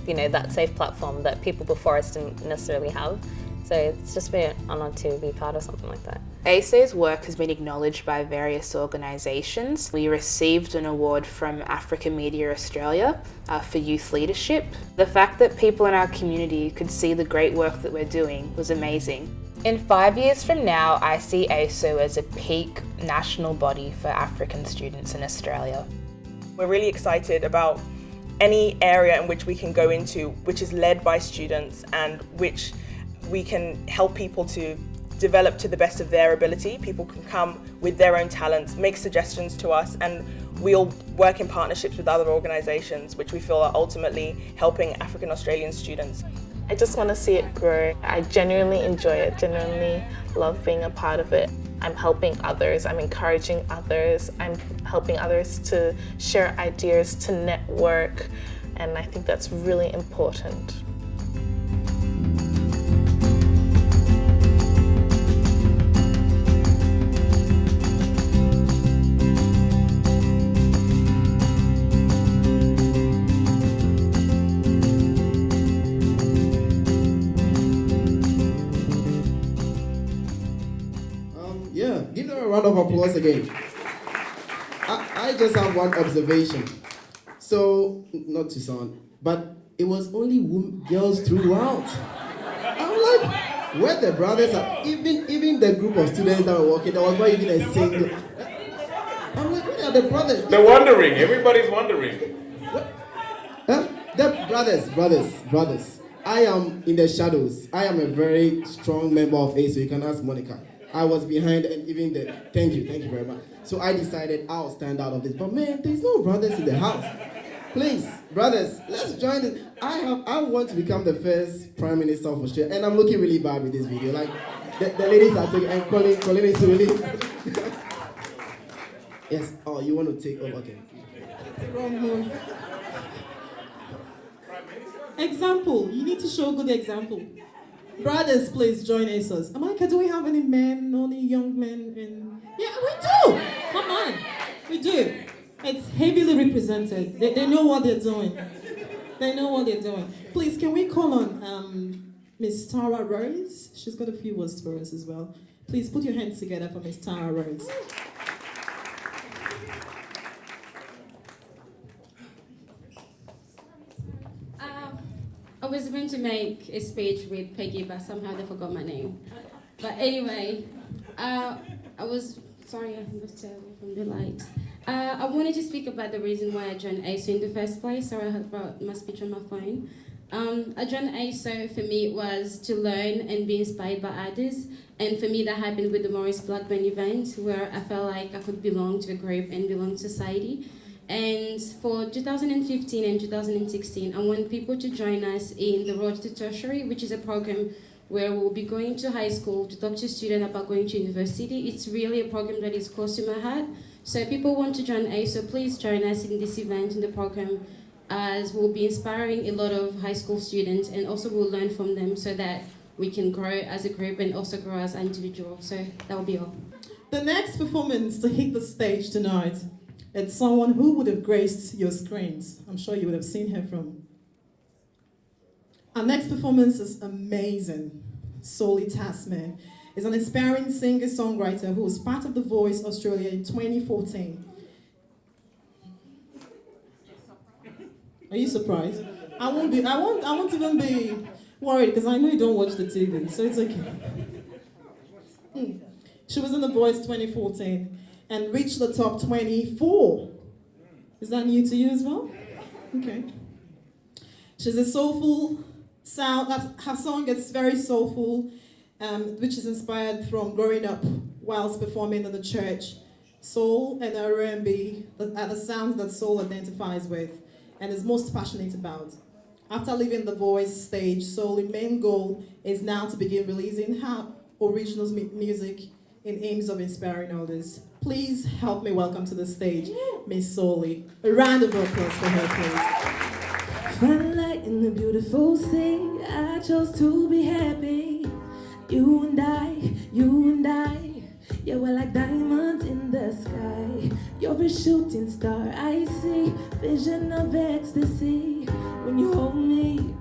that safe platform that people before us didn't necessarily have. So it's just been an honour to be part of something like that. AASO's work has been acknowledged by various organisations. We received an award from Africa Media Australia for youth leadership. The fact that people in our community could see the great work that we're doing was amazing. In 5 years from now, I see AASO as a peak national body for African students in Australia. We're really excited about any area in which we can go into, which is led by students and which we can help people to develop to the best of their ability. People can come with their own talents, make suggestions to us, and we'll work in partnerships with other organisations which we feel are ultimately helping African Australian students. I just want to see it grow. I genuinely enjoy it, genuinely love being a part of it. I'm helping others, I'm encouraging others, I'm helping others to share ideas, to network, and I think that's really important. Give them a round of applause again. I just have one observation. So, not to sound, but it was only girls throughout. I'm like, where the brothers are? Even the group of students that were walking, there was not even a single. I'm like, where are the brothers? They're wondering. Everybody's wondering. What? Huh? The brothers. I am in the shadows. I am a very strong member of AASO. You can ask Monica. I was behind, and even the thank you very much. So I decided I'll stand out of this. But man, there's no brothers in the house. Please, brothers, let's join it. I want to become the first Prime Minister of Australia, and I'm looking really bad with this video. Like the ladies are taking, and Colin is really. Yes. Oh, you want to take? Oh, okay. Wrong move. Example. You need to show good example. Brothers, please join AASOs. Amaka, do we have any men, only young men? Yeah, we do. Come on, we do. It's heavily represented. They know what they're doing. Please, can we call on Miss Tara Rose? She's got a few words for us as well. Please put your hands together for Miss Tara Rose. was going to make a speech with Peggy, but somehow they forgot my name. But anyway, I was sorry, I was terrible from the light. I wanted to speak about the reason why I joined AASO in the first place. Sorry, I had brought my speech on my phone. I joined AASO, for me, it was to learn and be inspired by others. And for me, that happened with the Maurice Blackburn event, where I felt like I could belong to a group and belong to society. And for 2015 and 2016, I want people to join us in the Road to Tertiary, which is a program where we'll be going to high school to talk to students about going to university. It's really a program that is close to my heart. So if people want to join AASO, please join us in this event, in the program, as we'll be inspiring a lot of high school students, and also we'll learn from them so that we can grow as a group and also grow as individuals. So that will be all. The next performance to hit the stage tonight, it's someone who would have graced your screens. I'm sure you would have seen her from. Our next performance is amazing. Soli Tasman is an inspiring singer-songwriter who was part of The Voice Australia in 2014. Are you surprised? I won't even be worried because I know you don't watch the TV, so it's okay. She was in The Voice 2014 and reached the top 24. Is that new to you as well? Okay. She's a soulful sound. Her song is very soulful, which is inspired from growing up whilst performing in the church. Soul and R&B are the sounds that soul identifies with and is most passionate about. After leaving The Voice stage, Soli's main goal is now to begin releasing her original music in aims of inspiring others. Please help me welcome to the stage Miss Soli. A round of applause for her, please. Find light in the beautiful sea. I chose to be happy. You and I. Yeah, we're like diamonds in the sky. You're a shooting star, I see. Vision of ecstasy. When you hold me,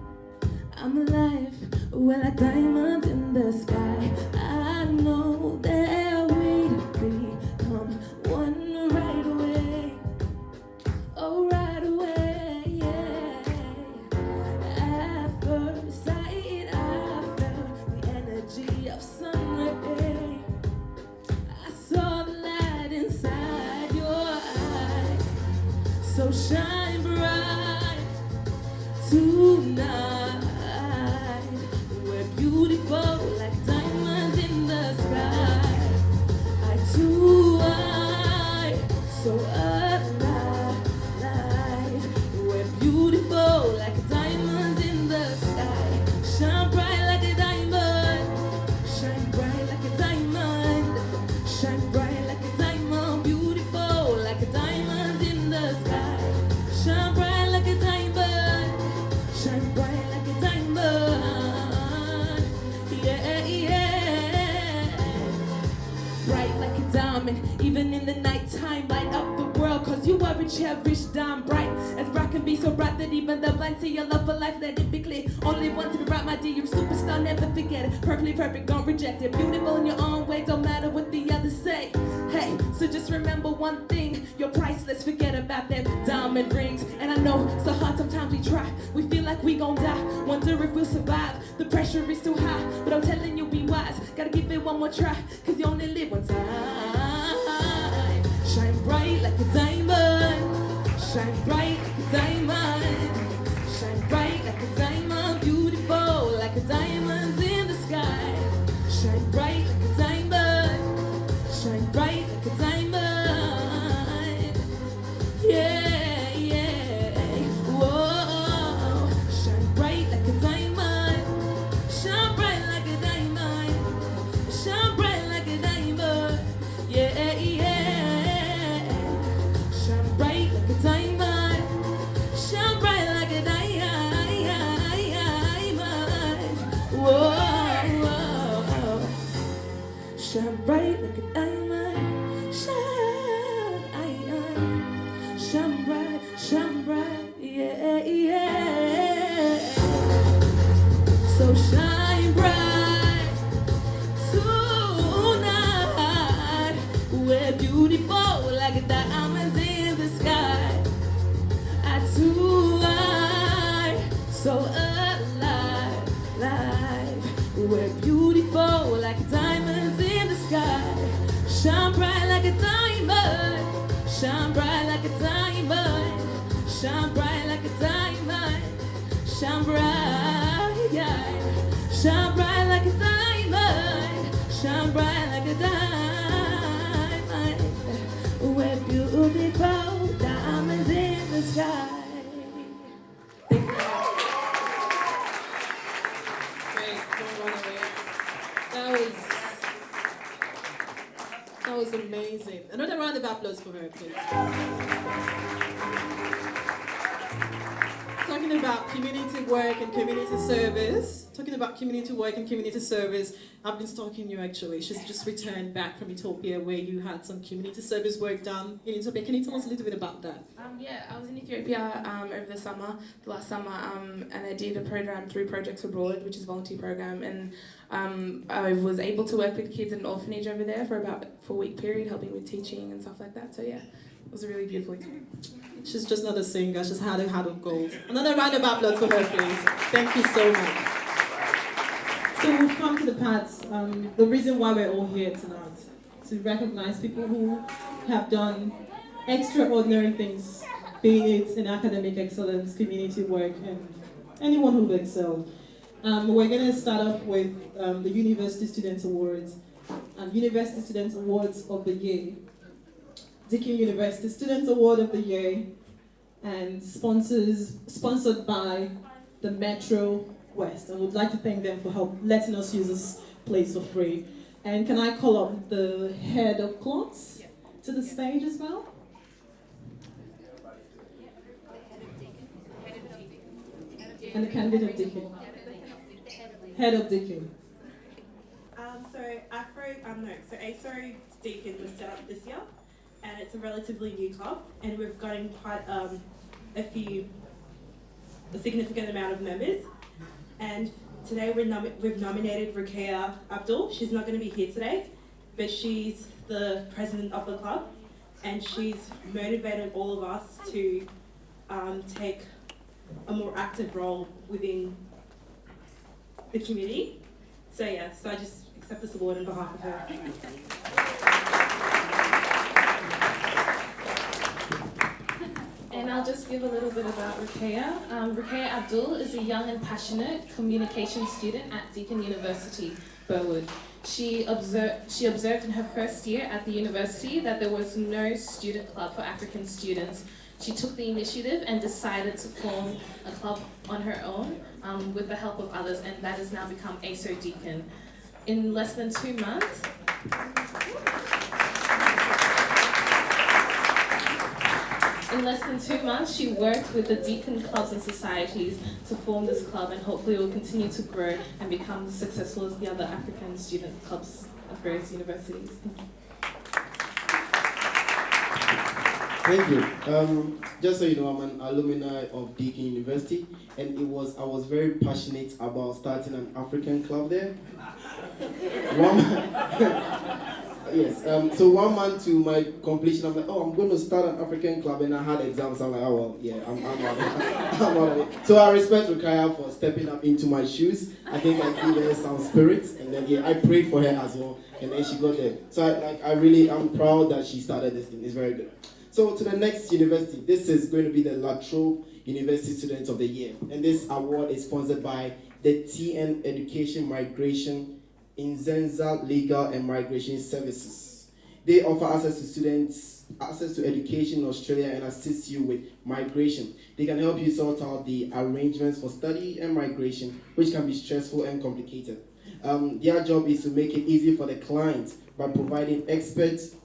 I'm alive. We're like diamonds in the sky. I know that we'd become one right away. Oh, right away, yeah. At first sight, I felt the energy of sun ray. I saw the light inside your eyes. So shine bright tonight. We're beautiful like diamonds in the sky. I too are so alive. We're beautiful like diamonds in the sky. Shine bright like a diamond. Shine bright like a diamond. Shine bright like a diamond. Beautiful like a diamond in the sky. Shine bright like a diamond. Shine bright like a diamond. Yeah, yeah. Bright like a diamond. Even in the nighttime, light up the world. Cause you are a cherished dime. Bright as bright can be, so bright that even the blind see your love for life. Let it be clear. Only one to be right, my dear. You're a superstar, never forget it. Perfectly perfect, don't reject it. Beautiful in your own way, don't matter what the others say. Hey, so just remember one thing. You're priceless, forget about them diamond rings. And I know it's so hard, sometimes we try. We feel like we gon' die, wonder if we'll survive. The pressure is too high, but I'm telling you, be wise. Gotta give it one more try, cause you only live one time. Shine bright like a diamond. Shine bright like a diamond. Shine bright like a diamond. Beautiful like a diamond in the sky. Shine bright like a diamond. Shine bright like a diamond. Yeah, yeah. Whoa. Shine bright like a diamond. Shine bright like a diamond. Shine bright like a diamond. Yeah, yeah. Shine bright like a diamond. Shine bright like a diamond. Whoa, whoa. Shine bright like a diamond. Shine bright, yeah, yeah. So shine bright tonight. We're beautiful like diamonds in the sky. I too are so alive. shine bright like a diamond, shine bright, shine bright like a diamond, shine bright like a diamond. We're beautiful diamonds in the sky. That was amazing. Another round of applause for her, please. Talking about community work and community service. I've been stalking you actually. She's just returned back from Ethiopia where you had some community service work done in Ethiopia. Can you tell us a little bit about that? Yeah, I was in Ethiopia over the last summer, and I did a program through Projects Abroad, which is a volunteer program, and I was able to work with kids in an orphanage over there for about a 4-week period, helping with teaching and stuff like that. So yeah, it was a really beautiful experience. She's just not a singer, she's had a heart of gold. Another round of applause for her, please. Thank you so much. So we've come to the part, the reason why we're all here tonight, to recognize people who have done extraordinary things, be it in academic excellence, community work, and anyone who've excelled. We're going to start off with the University Students Awards, University Students Awards of the Year. Deakin University Students Award of the Year, and sponsored by the Metro West. I would like to thank them for letting us use this place for free. And can I call up the head of class to the stage as well? And the candidate of Deakin. Head of Deakin. So AASO Deakin was set up this year, and it's a relatively new club, and we've gotten quite a significant amount of members. And today we've nominated Rukia Abdul. She's not going to be here today, but she's the president of the club, and she's motivated all of us to take a more active role within the community. So yeah, so I just accept this award on behalf of her. And I'll just give a little bit about Rukia. Rukia Abdul is a young and passionate communication student at Deakin University, Burwood. She observed in her first year at the university that there was no student club for African students. She took the initiative and decided to form a club on her own with the help of others, and that has now become AASO Deakin. In less than 2 months, she worked with the Deakin clubs and societies to form this club, and hopefully it will continue to grow and become as successful as the other African student clubs at various universities. Thank you. Just so you know, I'm an alumni of Deakin University, and I was very passionate about starting an African club there. Yes. So 1 month to my completion, I'm like, oh, I'm going to start an African club, and I had exams. I'm like, oh well, yeah, I'm out of it. So I respect Rukia for stepping up into my shoes. I think I gave her some spirit, and then I prayed for her as well, and then she got there. So I'm proud that she started this thing. It's very good. So to the next university, this is going to be the La Trobe University Student of the Year, and this award is sponsored by the TN Education Migration Inzenza Legal and Migration Services. They offer access to students, access to education in Australia, and assist you with migration. They can help you sort out the arrangements for study and migration, which can be stressful and complicated. Their job is to make it easy for the client by providing experts,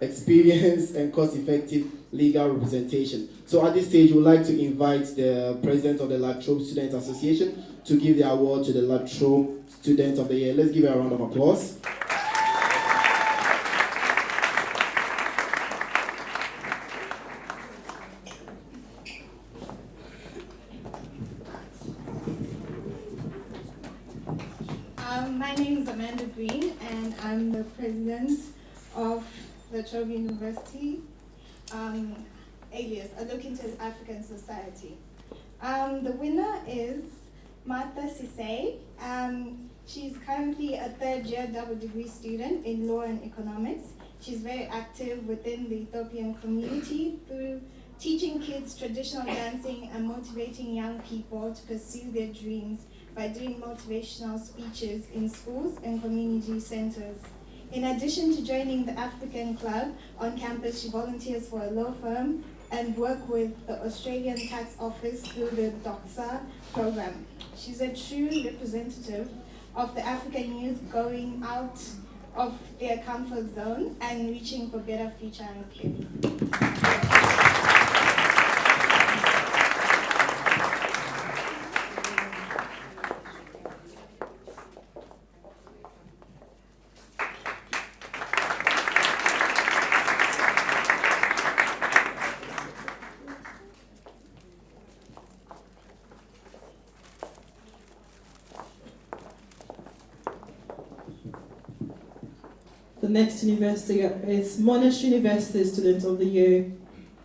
experience, and cost-effective legal representation. So at this stage, we would like to invite the president of the La Trobe Students Association to give the award to the La Trobe Student of the Year. Let's give her a round of applause. My name is Amanda Green, and I'm the president of La Trobe University, alias A Look into African Society. The winner is Martha Sisay. She's currently a third-year double degree student in law and economics. She's very active within the Ethiopian community through teaching kids traditional dancing and motivating young people to pursue their dreams by doing motivational speeches in schools and community centers. In addition to joining the African Club on campus, she volunteers for a law firm and work with the Australian Tax Office through the DOXA program. She's a true representative of the African youth going out of their comfort zone and reaching for better future and career. The next university is Monash University Student of the Year,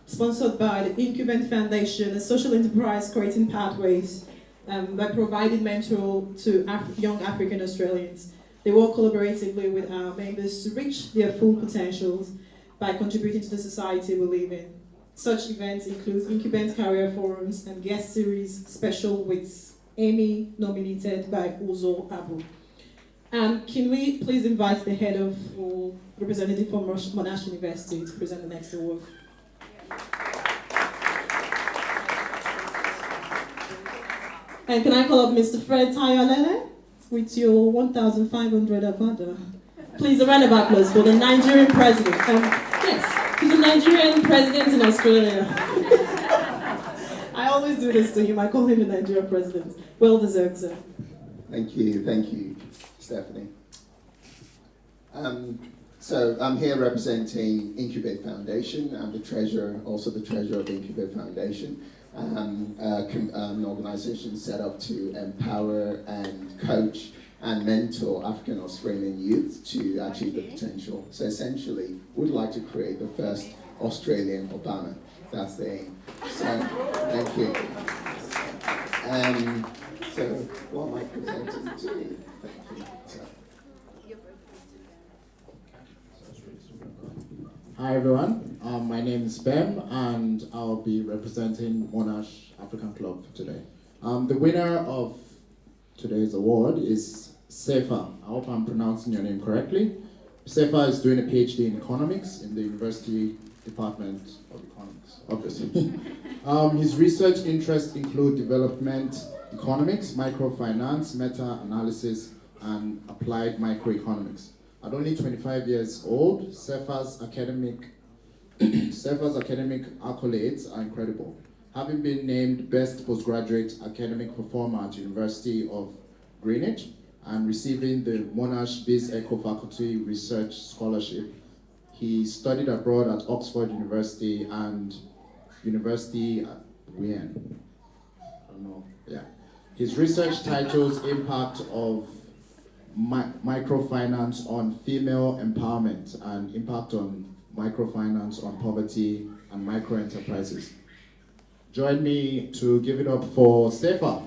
sponsored by the Incubant Foundation, a social enterprise creating pathways by providing mentor to young African Australians. They work collaboratively with our members to reach their full potentials by contributing to the society we live in. Such events include Incubant Career Forums and guest series special with Amy nominated by Uzo Abu. Can we please invite the head of or representative from Monash University to present the next award? And can I call up Mr. Fred Tayalele with your 1,500 abada? Please, a round of applause for the Nigerian president. Yes, he's a Nigerian president in Australia. I always do this to him. I call him the Nigerian president. Well deserved, sir. Thank you, Stephanie. So I'm here representing Incubate Foundation. I'm the treasurer, also the treasurer of Incubate Foundation, an organization set up to empower and coach and mentor African Australian youth to achieve their potential. So essentially, we'd like to create the first Australian Obama. That's the aim. So, thank you. So, what am I presenting to? Hi everyone, my name is Bem and I'll be representing Monash African Club today. The winner of today's award is Sefa. I hope I'm pronouncing your name correctly. Sefa is doing a PhD in economics in the University Department of Economics, obviously. His research interests include development economics, microfinance, meta-analysis, and applied microeconomics. At only 25 years old, Sefa's academic accolades are incredible. Having been named Best Postgraduate Academic Performer at University of Greenwich and receiving the Monash Biz Eco Faculty Research Scholarship, he studied abroad at Oxford University and University at Wien. I don't know, yeah. His research titles Impact of Microfinance on Female Empowerment and Impact on Microfinance on Poverty and Microenterprises. Join me to give it up for Sefa.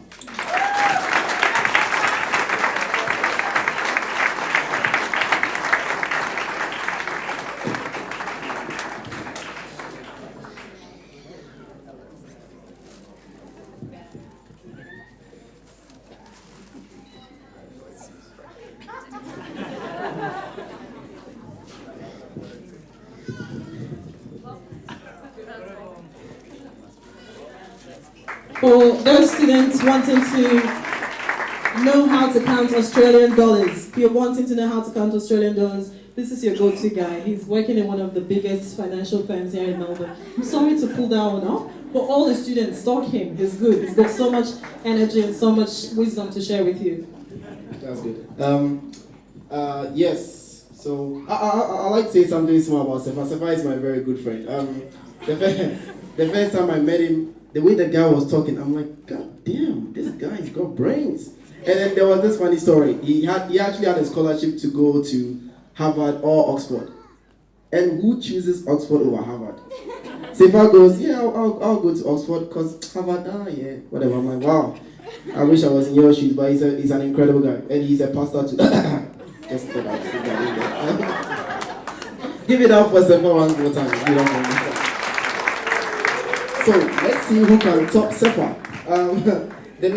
For those students wanting to know how to count Australian dollars, if you're wanting to know how to count Australian dollars, this is your go-to guy. He's working in one of the biggest financial firms here in Melbourne. I'm sorry to pull that one off, but all the students stalk him. He's good. He's got so much energy and so much wisdom to share with you. That's good. Yes. So I like to say something small about Sefa. Sefa is my very good friend. The first time I met him, the way the guy was talking, I'm like, God damn, this guy's got brains. And then there was this funny story. He actually had a scholarship to go to Harvard or Oxford. And who chooses Oxford over Harvard? Sefa goes, yeah, I'll go to Oxford because Harvard, yeah, whatever. I'm like, wow. I wish I was in your shoes, but he's an incredible guy. And he's a pastor too. Just put that in there. Give it up for Sefa one more time. Give it up one more time. So let's see who can top Sefa. The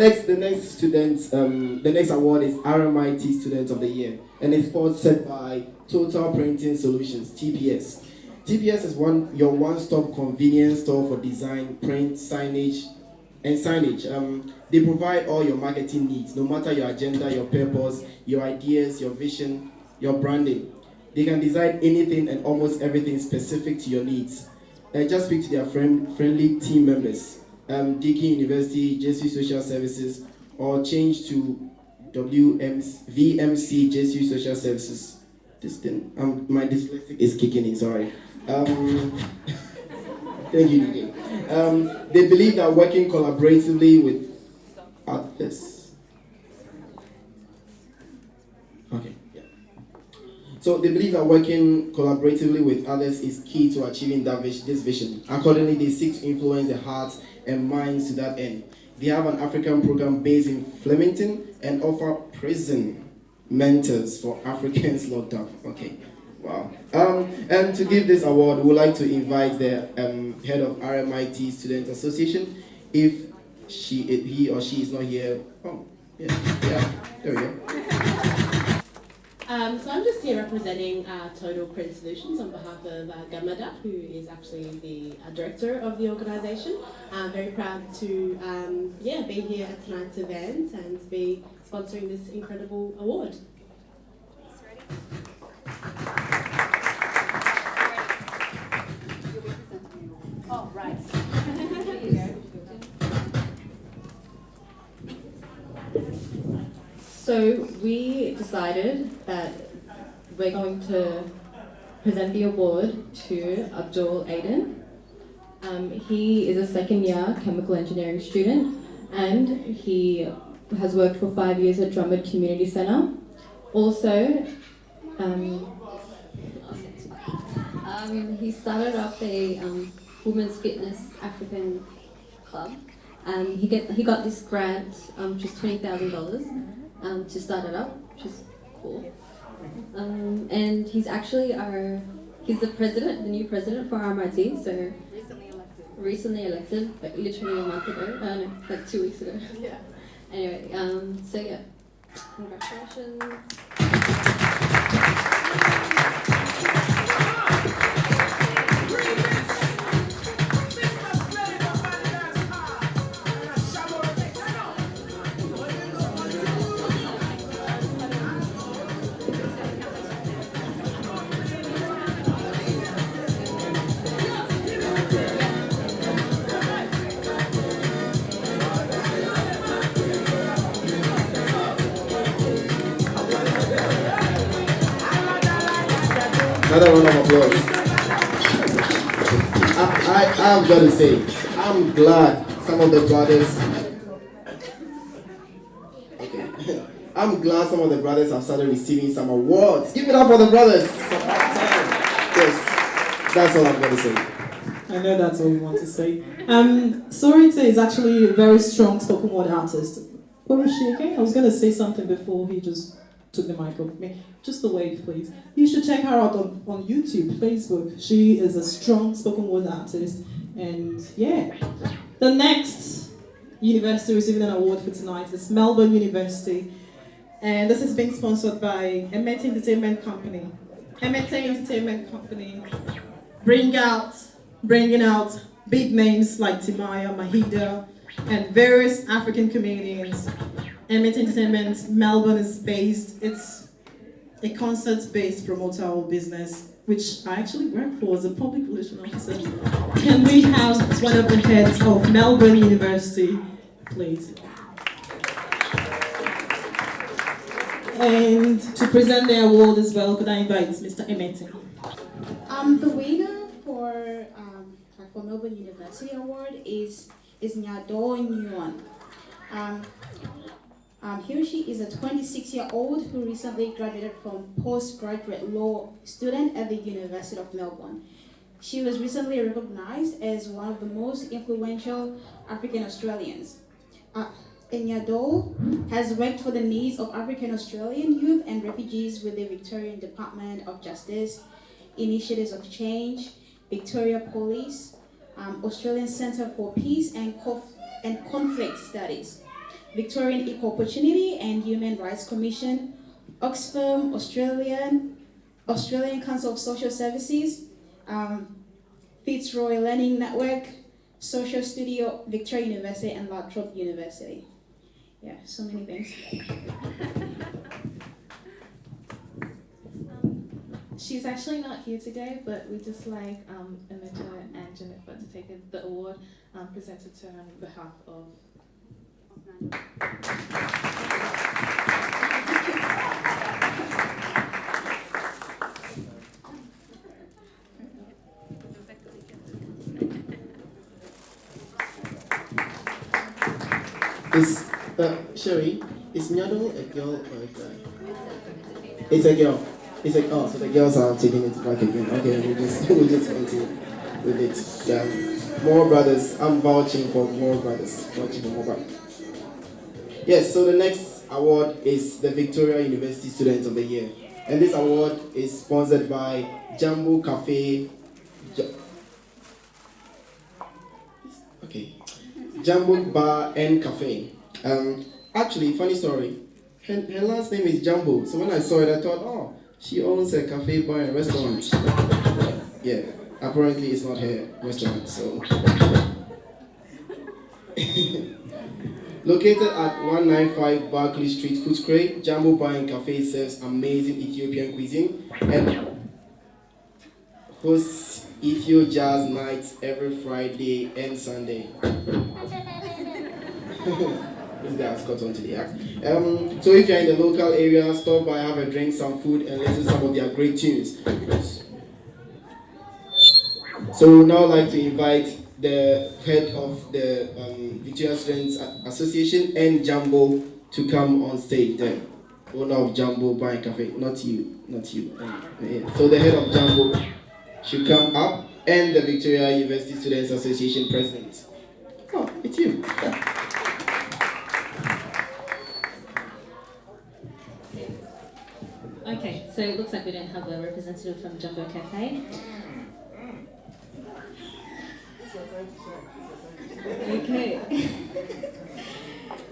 next award is RMIT Student of the Year, and it's sponsored by Total Printing Solutions (TPS). TPS is your one-stop convenience store for design, print, signage. They provide all your marketing needs, no matter your agenda, your purpose, your ideas, your vision, your branding. They can design anything and almost everything specific to your needs. Just speak to their friendly team members, Deakin University, JSU Social Services, or change to VMC JSU Social Services. This thing, my dyslexic is kicking in, sorry. Thank you, DJ. They believe that working collaboratively with others. Okay, yeah. So they believe that working collaboratively with others is key to achieving this vision. Accordingly, they seek to influence the hearts and minds to that end. They have an African program based in Flemington and offer prison mentors for Africans locked up. Okay. Wow. And to give this award, we would like to invite the head of RMIT Student Association. If he or she is not here, oh, yeah, there we go. So I'm just here representing Total Print Solutions on behalf of Gamada, who is actually the director of the organisation. I'm very proud to be here at tonight's event and be sponsoring this incredible award. Oh, right. So we decided that we're going to present the award to Abdul Aiden. He is a second-year chemical engineering student, and he has worked for 5 years at Drummond Community Centre. Also, he started up a women's fitness African club. He got this grant, which is $20,000, to start it up, which is cool. And he's actually he's the new president for RMIT. So recently elected, like literally a month ago. No, like 2 weeks ago. Yeah. Anyway, so yeah, congratulations. Another round of applause. I'm gonna say, I'm glad some of the brothers. Okay. I'm glad some of the brothers have started receiving some awards. Give it up for the brothers. Yes, that's all I'm gonna say. I know that's all you want to say. Sorita is actually a very strong spoken word artist. Where was she again? I was gonna say something before he just took the mic off me. Just a wave, please. You should check her out on YouTube, Facebook. She is a strong spoken word artist. And yeah. The next university receiving an award for tonight is Melbourne University. And this is being sponsored by Emmet Entertainment Company. Emmet Entertainment Company bringing out big names like Timaya, Mahida, and various African comedians. Emmet Entertainment, Melbourne is based. It's a concert-based promoter or business, which I actually work for as a public relations officer. Can we have one of the heads of Melbourne University, please? And to present the award as well, could I invite Mr. Emmet? The winner for Melbourne University Award is Nyado Nguyen. He or she is a 26-year-old who recently graduated from postgraduate law student at the University of Melbourne. She was recently recognized as one of the most influential African Australians. Nyado has worked for the needs of African Australian youth and refugees with the Victorian Department of Justice Initiatives of Change, Victoria Police, Australian Centre for Peace and Conflict Studies, Victorian Equal Opportunity and Human Rights Commission, Oxfam, Australian Council of Social Services, Fitzroy Learning Network, Social Studio, Victoria University, and La Trobe University. Yeah, so many things. She's actually not here today, but we just like Anita and Jennifer to take the award presented to her on behalf of. Is Sherry, is Nyadol a girl or a guy? It's a girl. It's a so the girls are taking it back again. Okay, we'll just continue with it. Yeah. More brothers. I'm vouching for more brothers. Yes, so the next award is the Victoria University Student of the Year. And this award is sponsored by Jambo Cafe. Jambo Bar and Cafe. Actually, funny story. Her last name is Jambo. So when I saw it, I thought, oh, she owns a cafe, bar, and restaurant. Yeah, apparently it's not her restaurant. So, located at 195 Barclay Street, Footscray, Jambo Bar and Cafe serves amazing Ethiopian cuisine and hosts Ethio Jazz nights every Friday and Sunday. This guy has got on to the act. So if you're in the local area, stop by, have a drink, some food, and listen to some of their great tunes. So we would now like to invite the head of the Victoria Students Association and Jambo to come on stage. The owner of Jambo Bar and Cafe, not you. So the head of Jambo should come up, and the Victoria University Students Association president. Oh, it's you. Yeah. Okay, so it looks like we don't have a representative from Jumbo Cafe. Okay.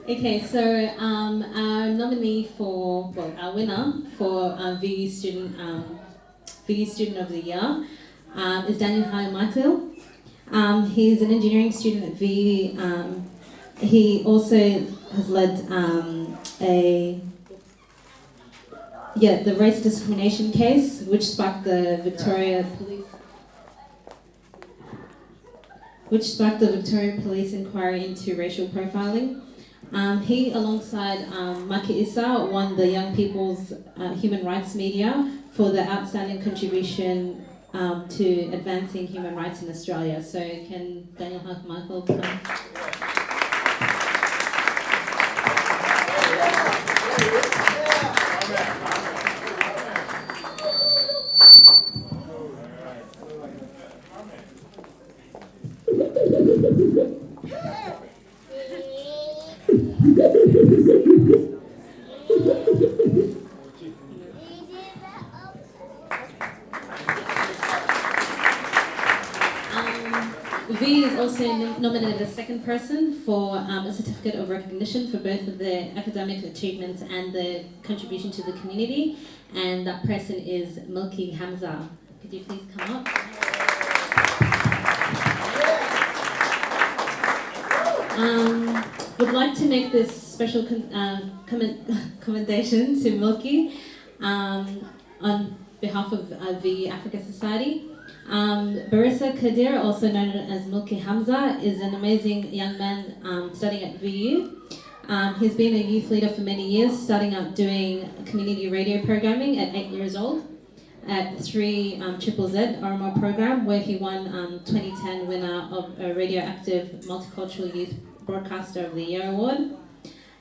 Okay, so our nominee for, well, our winner for VU Student of the Year is Daniel Hai Michael. He's an engineering student at VU. He also has led the race discrimination case, which sparked the Victoria Police inquiry into racial profiling. He, alongside Maki Issa, won the Young People's Human Rights Media for the outstanding contribution to advancing human rights in Australia. So can Daniel Michael come? V is also nominated a second person for a certificate of recognition for both of their academic achievements and their contribution to the community, and that person is Milky Hamza. Could you please come up? Would like to make this special commendation to Milky on behalf of the Africa Society. Barissa Kadir, also known as Milky Hamza, is an amazing young man studying at VU. He's been a youth leader for many years, starting out doing community radio programming at 8 years old at 3 Triple Z Oromo program, where he won 2010 winner of a Radioactive Multicultural Youth Broadcaster of the Year award.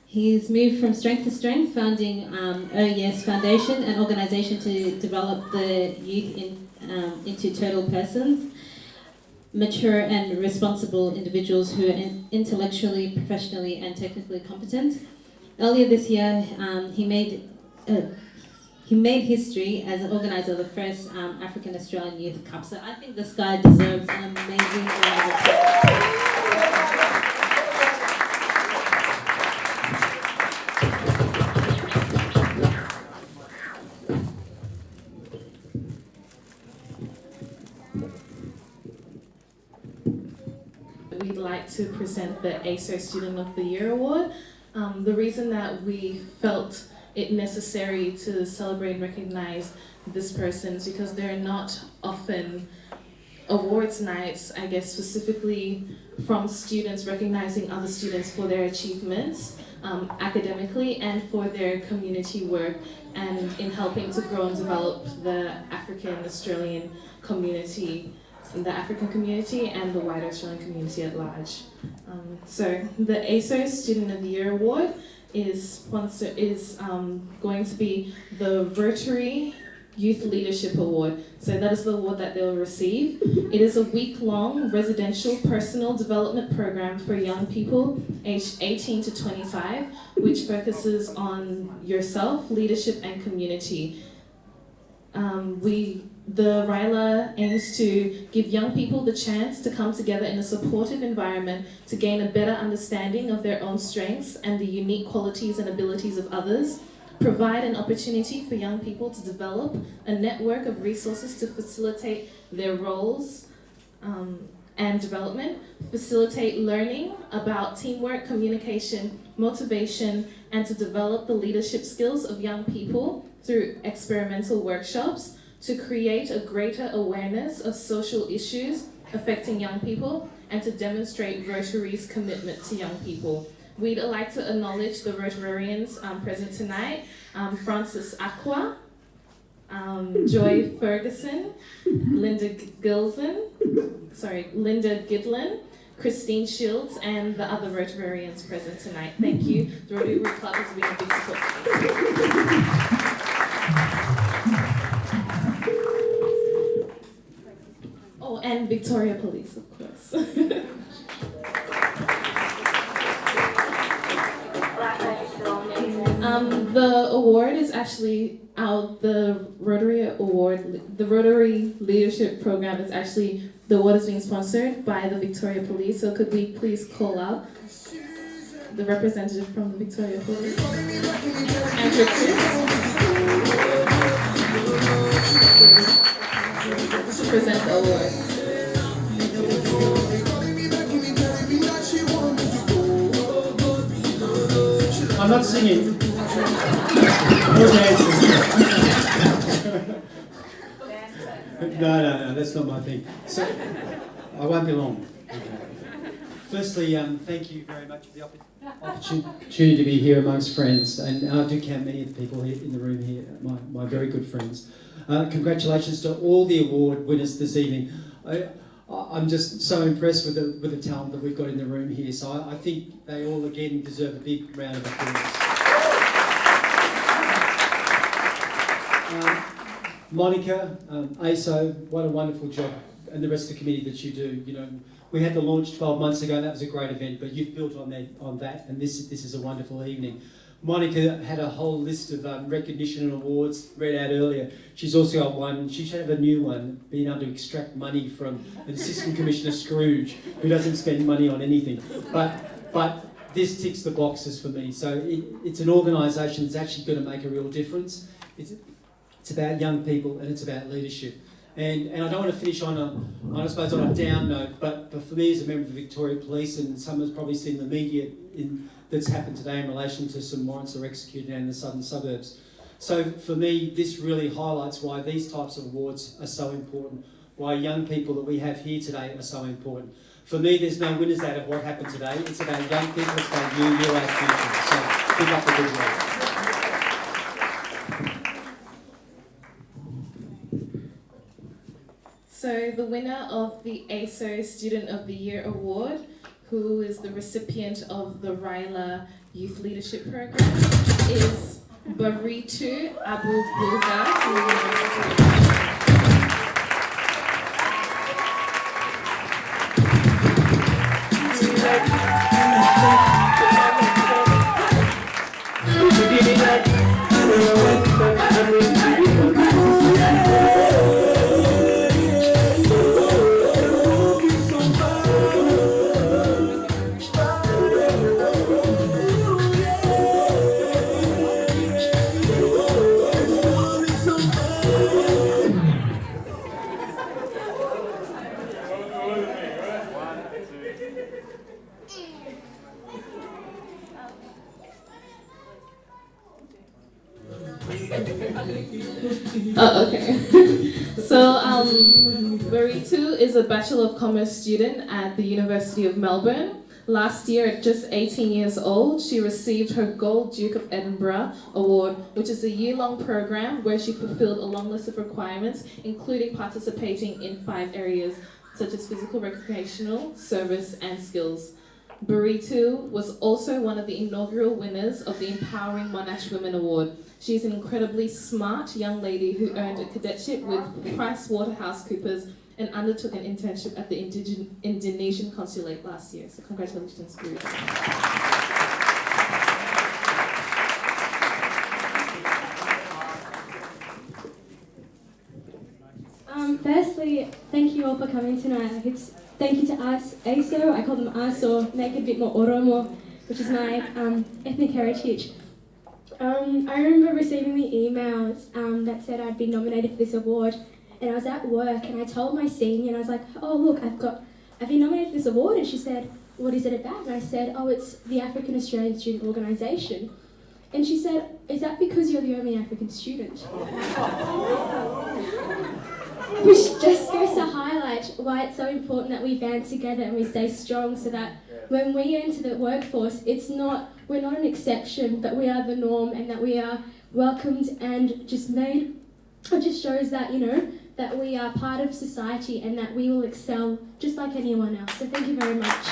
He's moved from strength to strength, founding OYES Foundation, an organisation to develop the youth into total persons, mature and responsible individuals who are intellectually, professionally and technically competent. Earlier this year, he made he made history as an organizer of the first African Australian Youth Cup. So I think this guy deserves an amazing round of applause. We'd like to present the AASO Student of the Year Award. The reason that we felt it necessary to celebrate and recognize this person is because there are not often awards nights, I guess specifically from students recognizing other students for their achievements academically and for their community work and in helping to grow and develop the African Australian community, the African community and the wider Australian community at large. So the AASO Student of the Year Award is going to be the Rotary Youth Leadership Award. So that is the award that they'll receive. It is a week-long residential personal development program for young people aged 18 to 25, which focuses on yourself, leadership, and community. The RYLA aims to give young people the chance to come together in a supportive environment to gain a better understanding of their own strengths and the unique qualities and abilities of others, provide an opportunity for young people to develop a network of resources to facilitate their roles and development, facilitate learning about teamwork, communication, motivation, and to develop the leadership skills of young people through experimental workshops, to create a greater awareness of social issues affecting young people, and to demonstrate Rotary's commitment to young people. We'd like to acknowledge the Rotarians present tonight, Francis Aqua, Joy Ferguson, Linda Gidlin, Christine Shields, and the other Rotarians present tonight. Thank you. The Rotary Club has been a big support to us. Oh, and Victoria Police, of course. The award is actually the Rotary Award. The Rotary Leadership Program is actually, the award is being sponsored by the Victoria Police. So could we please call out the representative from the Victoria Police? Andrew Chris. To present the award. I'm not singing. Or dancing. No, that's not my thing. So, I won't be long. Firstly, thank you very much for the opportunity to be here amongst friends, and I do count many of the people here in the room here, my very good friends. Congratulations to all the award winners this evening. I'm just so impressed with the talent that we've got in the room here, so I think they all again deserve a big round of applause. Monica, AASO, what a wonderful job, and the rest of the committee that you do. You know, we had the launch 12 months ago, and that was a great event, but you've built on that, and this is a wonderful evening. Monica had a whole list of recognition and awards read out earlier. She's also got one, she should have a new one, being able to extract money from Assistant Commissioner Scrooge, who doesn't spend money on anything. But this ticks the boxes for me. So it's an organisation that's actually going to make a real difference. It's about young people and it's about leadership. And I don't want to finish on a down note, but for me as a member of the Victoria Police, and someone's probably seen the media that's happened today in relation to some warrants that were executed down in the southern suburbs. So for me, this really highlights why these types of awards are so important, why young people that we have here today are so important. For me, there's no winners out of what happened today. It's about young people, it's about you, you're our future. So keep up the good work. So the winner of the AASO Student of the Year Award, who is the recipient of the RYLA Youth Leadership Program, is Baritu Abu Bulga from the University of So, Baritu is a Bachelor of Commerce student at the University of Melbourne. Last year, at just 18 years old, she received her Gold Duke of Edinburgh Award, which is a year-long program where she fulfilled a long list of requirements, including participating in 5 areas, such as physical, recreational, service, and skills. Baritu was also one of the inaugural winners of the Empowering Monash Women Award. She's an incredibly smart young lady who earned a cadetship with PricewaterhouseCoopers and undertook an internship at the Indonesian consulate last year. So congratulations, Baritu. Firstly, thank you all for coming tonight. Thank you to us, AASO. I call them AASO, make it a bit more Oromo, which is my ethnic heritage. I remember receiving the emails that said I'd been nominated for this award, and I was at work and I told my senior, and I was like, oh look, I've been nominated for this award, and she said, what is it about? And I said, oh, it's the African Australian Student Organisation. And she said, is that because you're the only African student? Which just goes to highlight why it's so important that we band together and we stay strong, so that when we enter the workforce, we're not an exception, but we are the norm, and that we are welcomed and just shows that, that we are part of society and that we will excel just like anyone else. So thank you very much.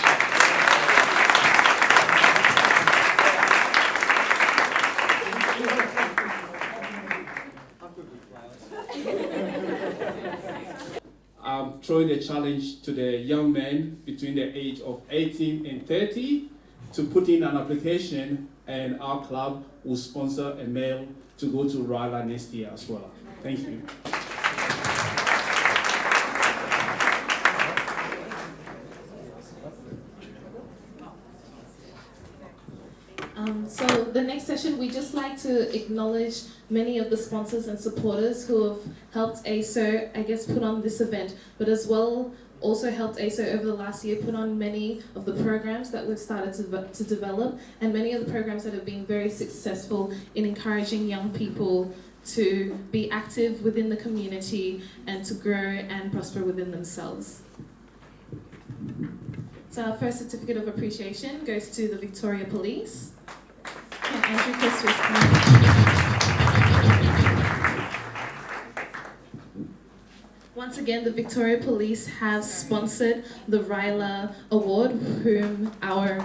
I'm throwing a challenge to the young men between the age of 18 and 30 to put in an application, and our club will sponsor a male to go to RILA next year as well. Thank you. So the next session, we just like to acknowledge many of the sponsors and supporters who have helped AASO, I guess, put on this event, but as well also helped AASO over the last year put on many of the programs that we've started to develop, and many of the programs that have been very successful in encouraging young people to be active within the community and to grow and prosper within themselves. So our first certificate of appreciation goes to the Victoria Police. Yeah, Andrew Chris Once again, the Victoria Police have sponsored the RILA Award, whom our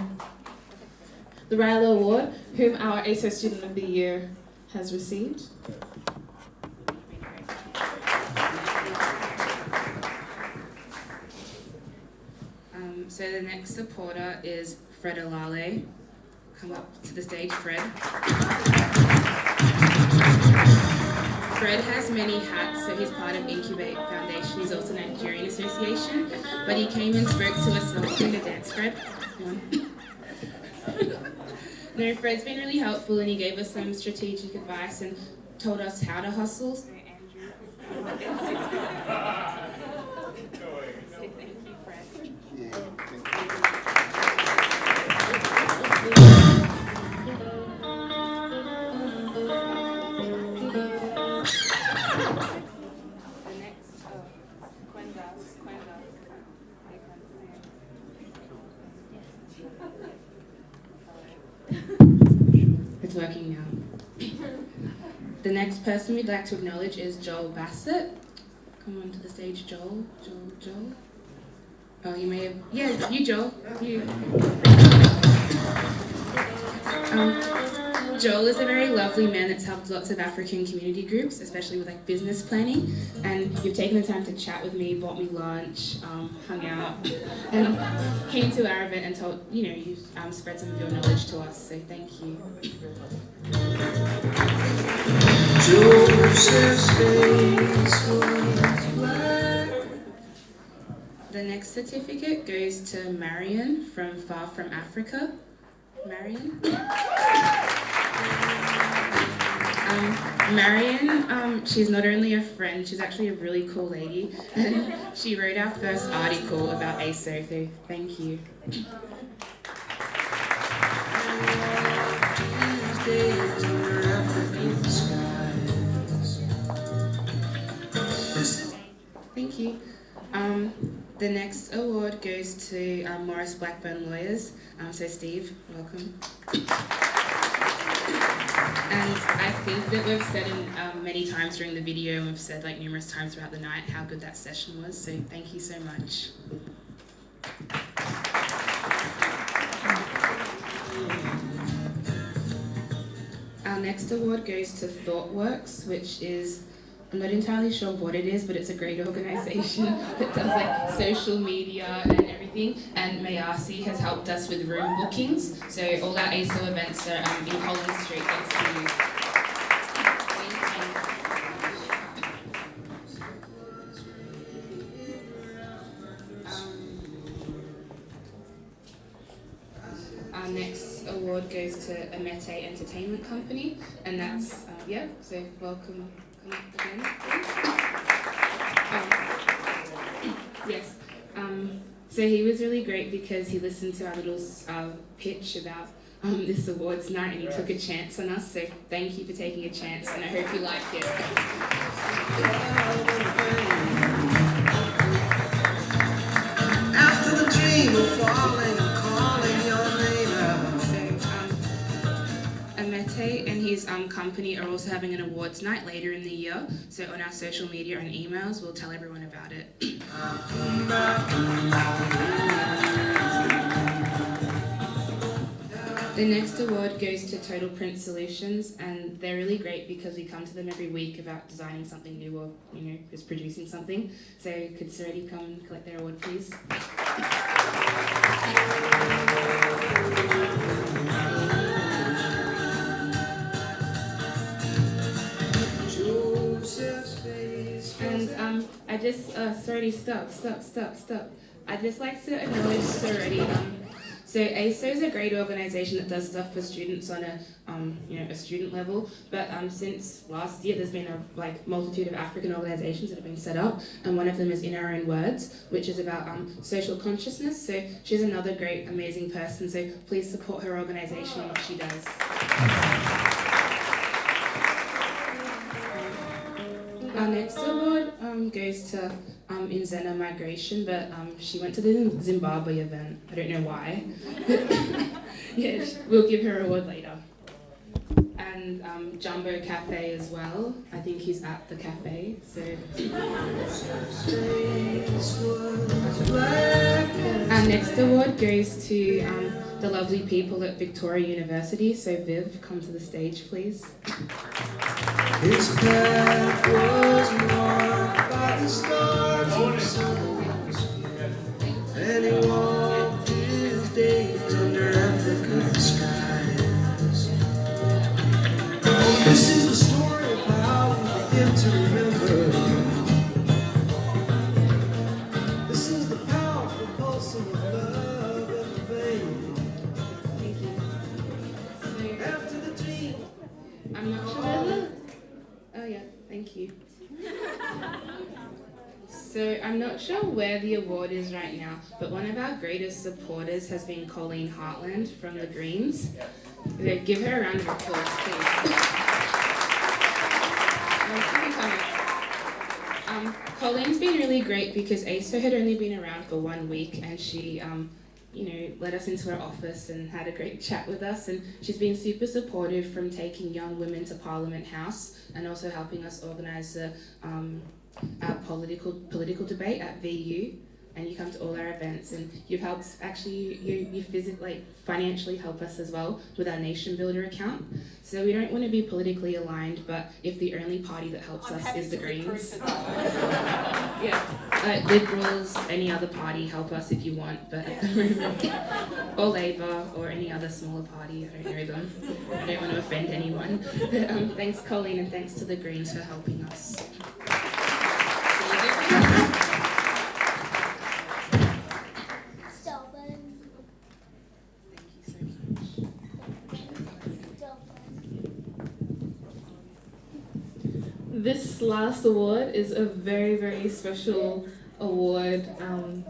AASO Student of the Year has received. So the next supporter is Fred Alale. Come up to the stage, Fred. Fred has many hats, so he's part of Incubate Foundation. He's also Nigerian Association, but he came and spoke to us in the dance, Fred. Come on. No, Fred's been really helpful, and he gave us some strategic advice and told us how to hustle. So Andrew. It's working now. The next person we'd like to acknowledge is Joel Bassett. Come on to the stage, Joel. Joel. Oh, you may have... Yeah, you, Joel. You. Joel is a very lovely man that's helped lots of African community groups, especially with like business planning. And you've taken the time to chat with me, bought me lunch, hung out, and came to our event and told, you spread some of your knowledge to us. So thank you. The next certificate goes to Marion from Far From Africa. Marion? Marion, she's not only a friend, she's actually a really cool lady. And she wrote our first article about AASO, so thank you. Thank you. The next award goes to Morris Blackburn Lawyers. So Steve, welcome. And I think that we've said many times during the video, and we've said like numerous times throughout the night how good that session was. So thank you so much. Our next award goes to ThoughtWorks, which is, I'm not entirely sure what it is, but it's a great organisation that does like social media and everything. And AASO has helped us with room bookings. So all our AASO events are in Collins Street, thanks to you. Our next award goes to Amete Entertainment Company, and that's, so welcome again, please. Yes, so he was really great because he listened to our little pitch about this awards night, and he took a chance on us, so thank you for taking a chance, and I hope you like it. After the dream of falling, calling your name. Amete and his company are also having an awards night later in the year, so on our social media and emails we'll tell everyone about it. The next award goes to Total Print Solutions, and they're really great because we come to them every week about designing something new or just producing something. So could Saradi come and collect their award, please? And I just, Saradi, stop. I'd just like to acknowledge Saradi. So AASO is a great organisation that does stuff for students on a student level. But since last year, there's been a multitude of African organisations that have been set up, and one of them is In Our Own Words, which is about social consciousness. So she's another great, amazing person. So please support her organisation and what she does. Our next award goes to Inzena Migration, but she went to the Zimbabwe event. I don't know why. Yeah, we'll give her an award later. And Jumbo Cafe as well. I think he's at the cafe. So our next award goes to the lovely people at Victoria University. So Viv, come to the stage, please. His path was marked by the stars and suns, and he walked his days under African skies. This is the story of how we begin to remember. This is the powerful pulsing of love and faith. Thank you. After the dream, I'm not sure. Oh yeah, thank you. So I'm not sure where the award is right now, but one of our greatest supporters has been Colleen Hartland from the Greens. Give her a round of applause, please. Colleen's been really great because AASO had only been around for 1 week, and she let us into her office and had a great chat with us, and she's been super supportive from taking young women to Parliament House and also helping us organise our political debate at VU. And you come to all our events, and you've helped you physically, financially help us as well with our Nation Builder account. So we don't want to be politically aligned, but if the only party that helps us is the Greens, Liberals, any other party, help us if you want, but at the moment, or Labour or any other smaller party, I don't know them. I don't want to offend anyone. But thanks, Colleen, and thanks to the Greens for helping us. This last award is a very, very special award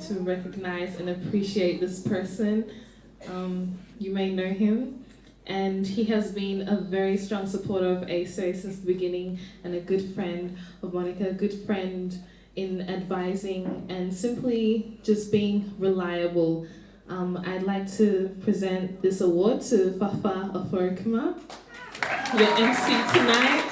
to recognize and appreciate this person. You may know him, and he has been a very strong supporter of AASO since the beginning, and a good friend of Monica, a good friend in advising and simply just being reliable. I'd like to present this award to Fafa Oforikuma, your MC tonight.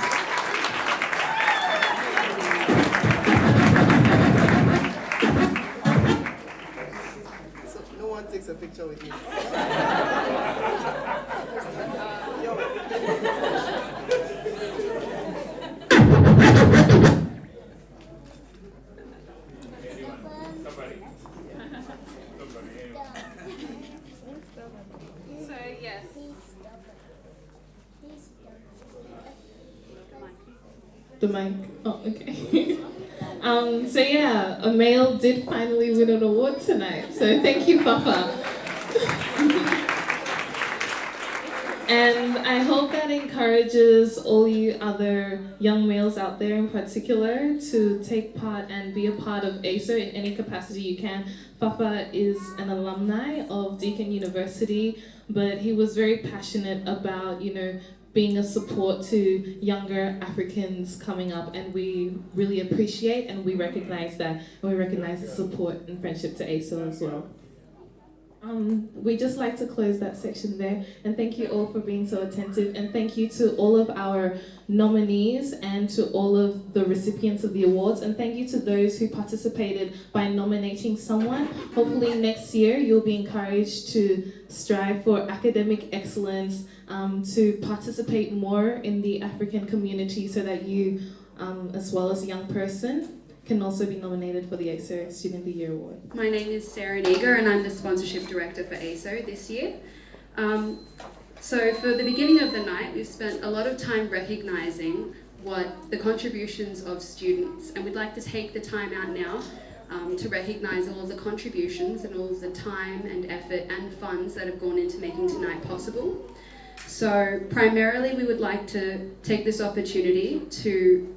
So no one takes a picture with me. So yes. The mic. Oh, okay. So yeah, a male did finally win an award tonight. So thank you, Papa. And I hope that encourages all you other young males out there in particular to take part and be a part of AASO in any capacity you can. Fafa is an alumni of Deakin University, but he was very passionate about, being a support to younger Africans coming up, and we really appreciate and we recognize that, and we recognize the support and friendship to AASO as well. We just like to close that section there, and thank you all for being so attentive, and thank you to all of our nominees and to all of the recipients of the awards, and thank you to those who participated by nominating someone. Hopefully next year you'll be encouraged to strive for academic excellence, to participate more in the African community so that you, as well as a young person, can also be nominated for the AASO Student of the Year Award. My name is Sarah Neger and I'm the Sponsorship Director for AASO this year. So for the beginning of the night, we've spent a lot of time recognising what the contributions of students, and we'd like to take the time out now to recognise all of the contributions and all of the time and effort and funds that have gone into making tonight possible. So primarily we would like to take this opportunity to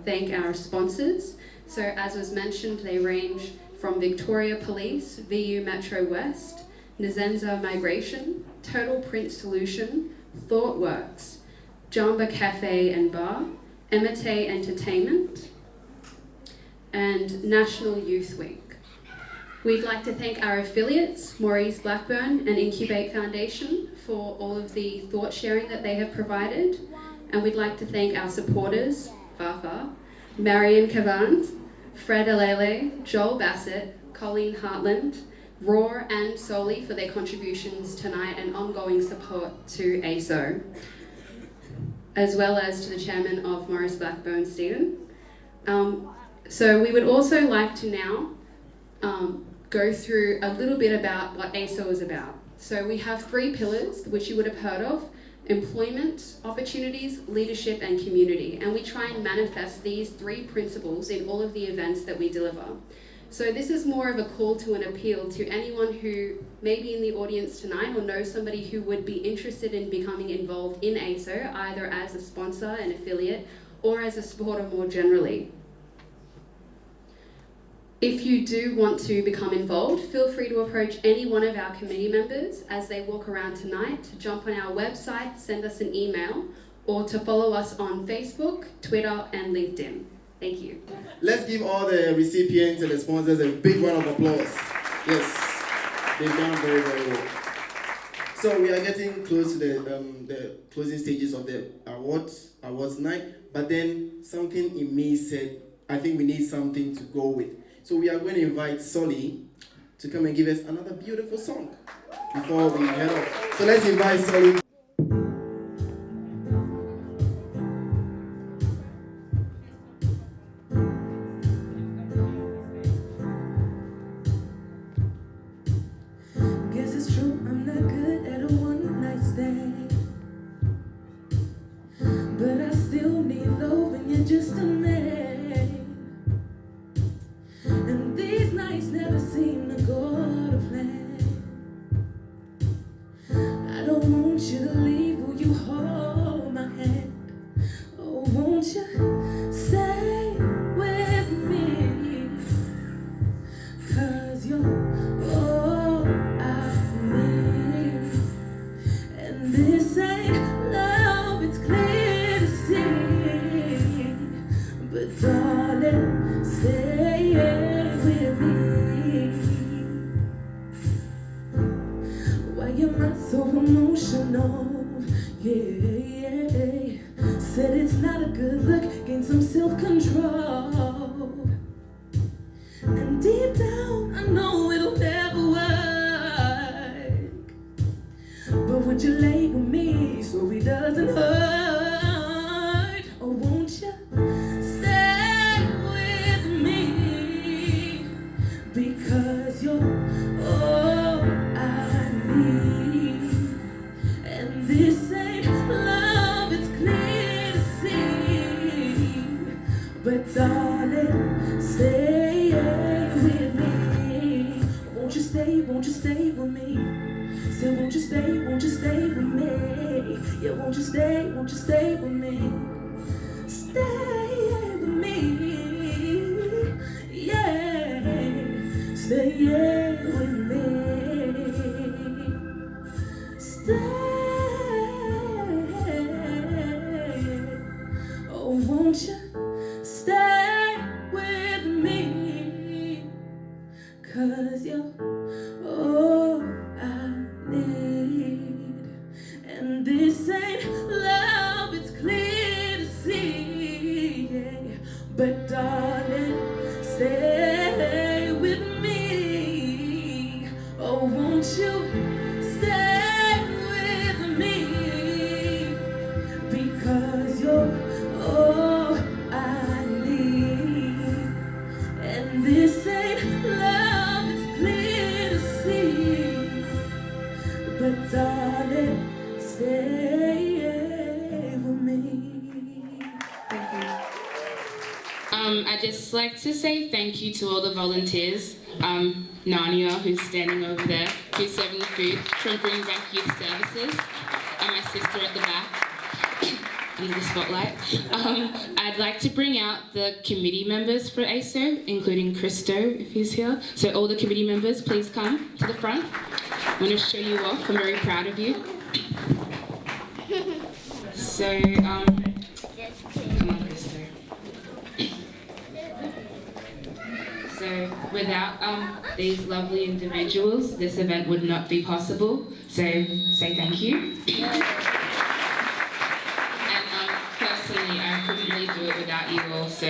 thank our sponsors. So as was mentioned, they range from Victoria Police, VU Metro West, Nzenza Migration, Total Print Solution, ThoughtWorks, Jamba Cafe and Bar, Emite Entertainment, and National Youth Week. We'd like to thank our affiliates, Maurice Blackburn and Incubate Foundation, for all of the thought sharing that they have provided. And we'd like to thank our supporters, Fafa, Marion Cavans, Fred Alele, Joel Bassett, Colleen Hartland, Roar and Soli for their contributions tonight and ongoing support to AASO, as well as to the chairman of Maurice Blackburn, Stephen. So we would also like to now go through a little bit about what AASO is about. So we have 3 pillars, which you would have heard of: employment, opportunities, leadership, and community. And we try and manifest these 3 principles in all of the events that we deliver. So this is more of a call to an appeal to anyone who may be in the audience tonight or knows somebody who would be interested in becoming involved in AASO, either as a sponsor, an affiliate, or as a supporter more generally. If you do want to become involved, feel free to approach any one of our committee members as they walk around tonight, to jump on our website, send us an email, or to follow us on Facebook, Twitter, and LinkedIn. Thank you. Let's give all the recipients and the sponsors a big round of applause. Yes, they've done very, very well. So we are getting close to the closing stages of the awards night, but then something in me said, I think we need something to go with. So we are going to invite Soli to come and give us another beautiful song before we head off. So let's invite Soli. Guess it's true, I'm not good at a one-night stand, but I still need love when you're just a man. And these nights never seem to go to plan. I don't want you with me. Why am I so emotional? Yeah, said it's not a good look, gain some self-control. And deep down, I know it'll never work. But would you lay with me so it doesn't hurt? Or won't you stay with me? Because you're all I need. And this ain't love, it's clear to see. But darling, stay with me. Won't you stay with me? Say, won't you stay with me? Yeah, won't you stay with me? Stay with me. Yeah, stay with me. Stay. Oh, won't you stay with me? 'Cause you're all I need. And this ain't love, it's clear to see. Yeah. But darling, stay with me. Oh, won't you stay with me? Because you're all I need. And this ain't love, it's clear to see. But darling, stay with me. Thank you. I'd just like to say thank you to all the volunteers. Nania, who's standing over there, who's serving the food from Bring Back Youth Services, and my sister at the back, under the spotlight. I'd like to bring out the committee members for AASO, including Christo, if he's here. So all the committee members, please come to the front. I'm going to show you off. I'm very proud of you. So, come on, Christo. So without these lovely individuals, this event would not be possible. So say thank you. And personally, I couldn't really do it without you all. So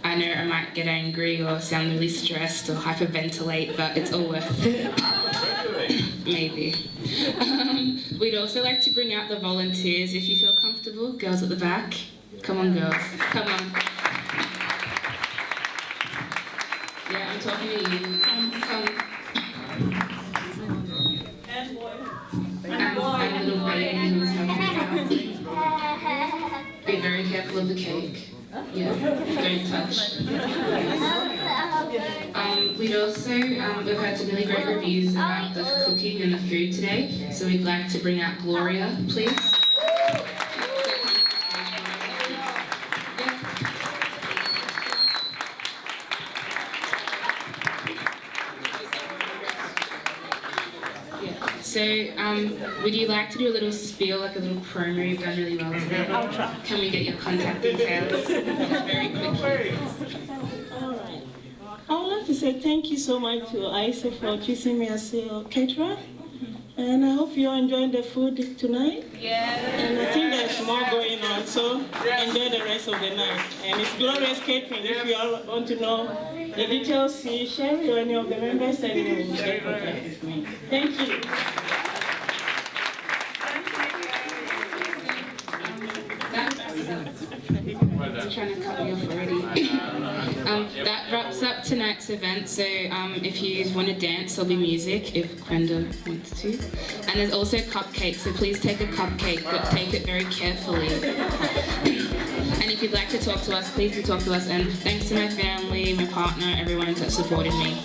I know I might get angry or sound really stressed or hyperventilate, but it's all worth it. Maybe. We'd also like to bring out the volunteers if you feel comfortable. Girls at the back. Come on, girls. Come on. Yeah, I'm talking to you. Come. And boy. And little baby who's having a Be very careful of the cake. Yeah, don't touch. We'd also, we've heard some really great reviews about the cooking and the food today, so we'd like to bring out Gloria, please. So, would you like to do a little spiel, like a little promo? You've done really well today. I'll try. Can we get your contact details? Very quickly. Alright. I would like to say thank you so much to AASO for choosing me as your caterer. And I hope you're enjoying the food tonight. Yeah. And I think there's more going on, so enjoy the rest of the night. And it's Glorious Catering. If you all want to know the details, see Sherry or any of the members, and you will get in contact with me. Thank you. I'm trying to cut me off already. That wraps up tonight's event. So if you want to dance, there'll be music if Brenda wants to. And there's also cupcakes, so please take a cupcake, but take it very carefully. And if you'd like to talk to us, please do talk to us. And thanks to my family, my partner, everyone that supported me.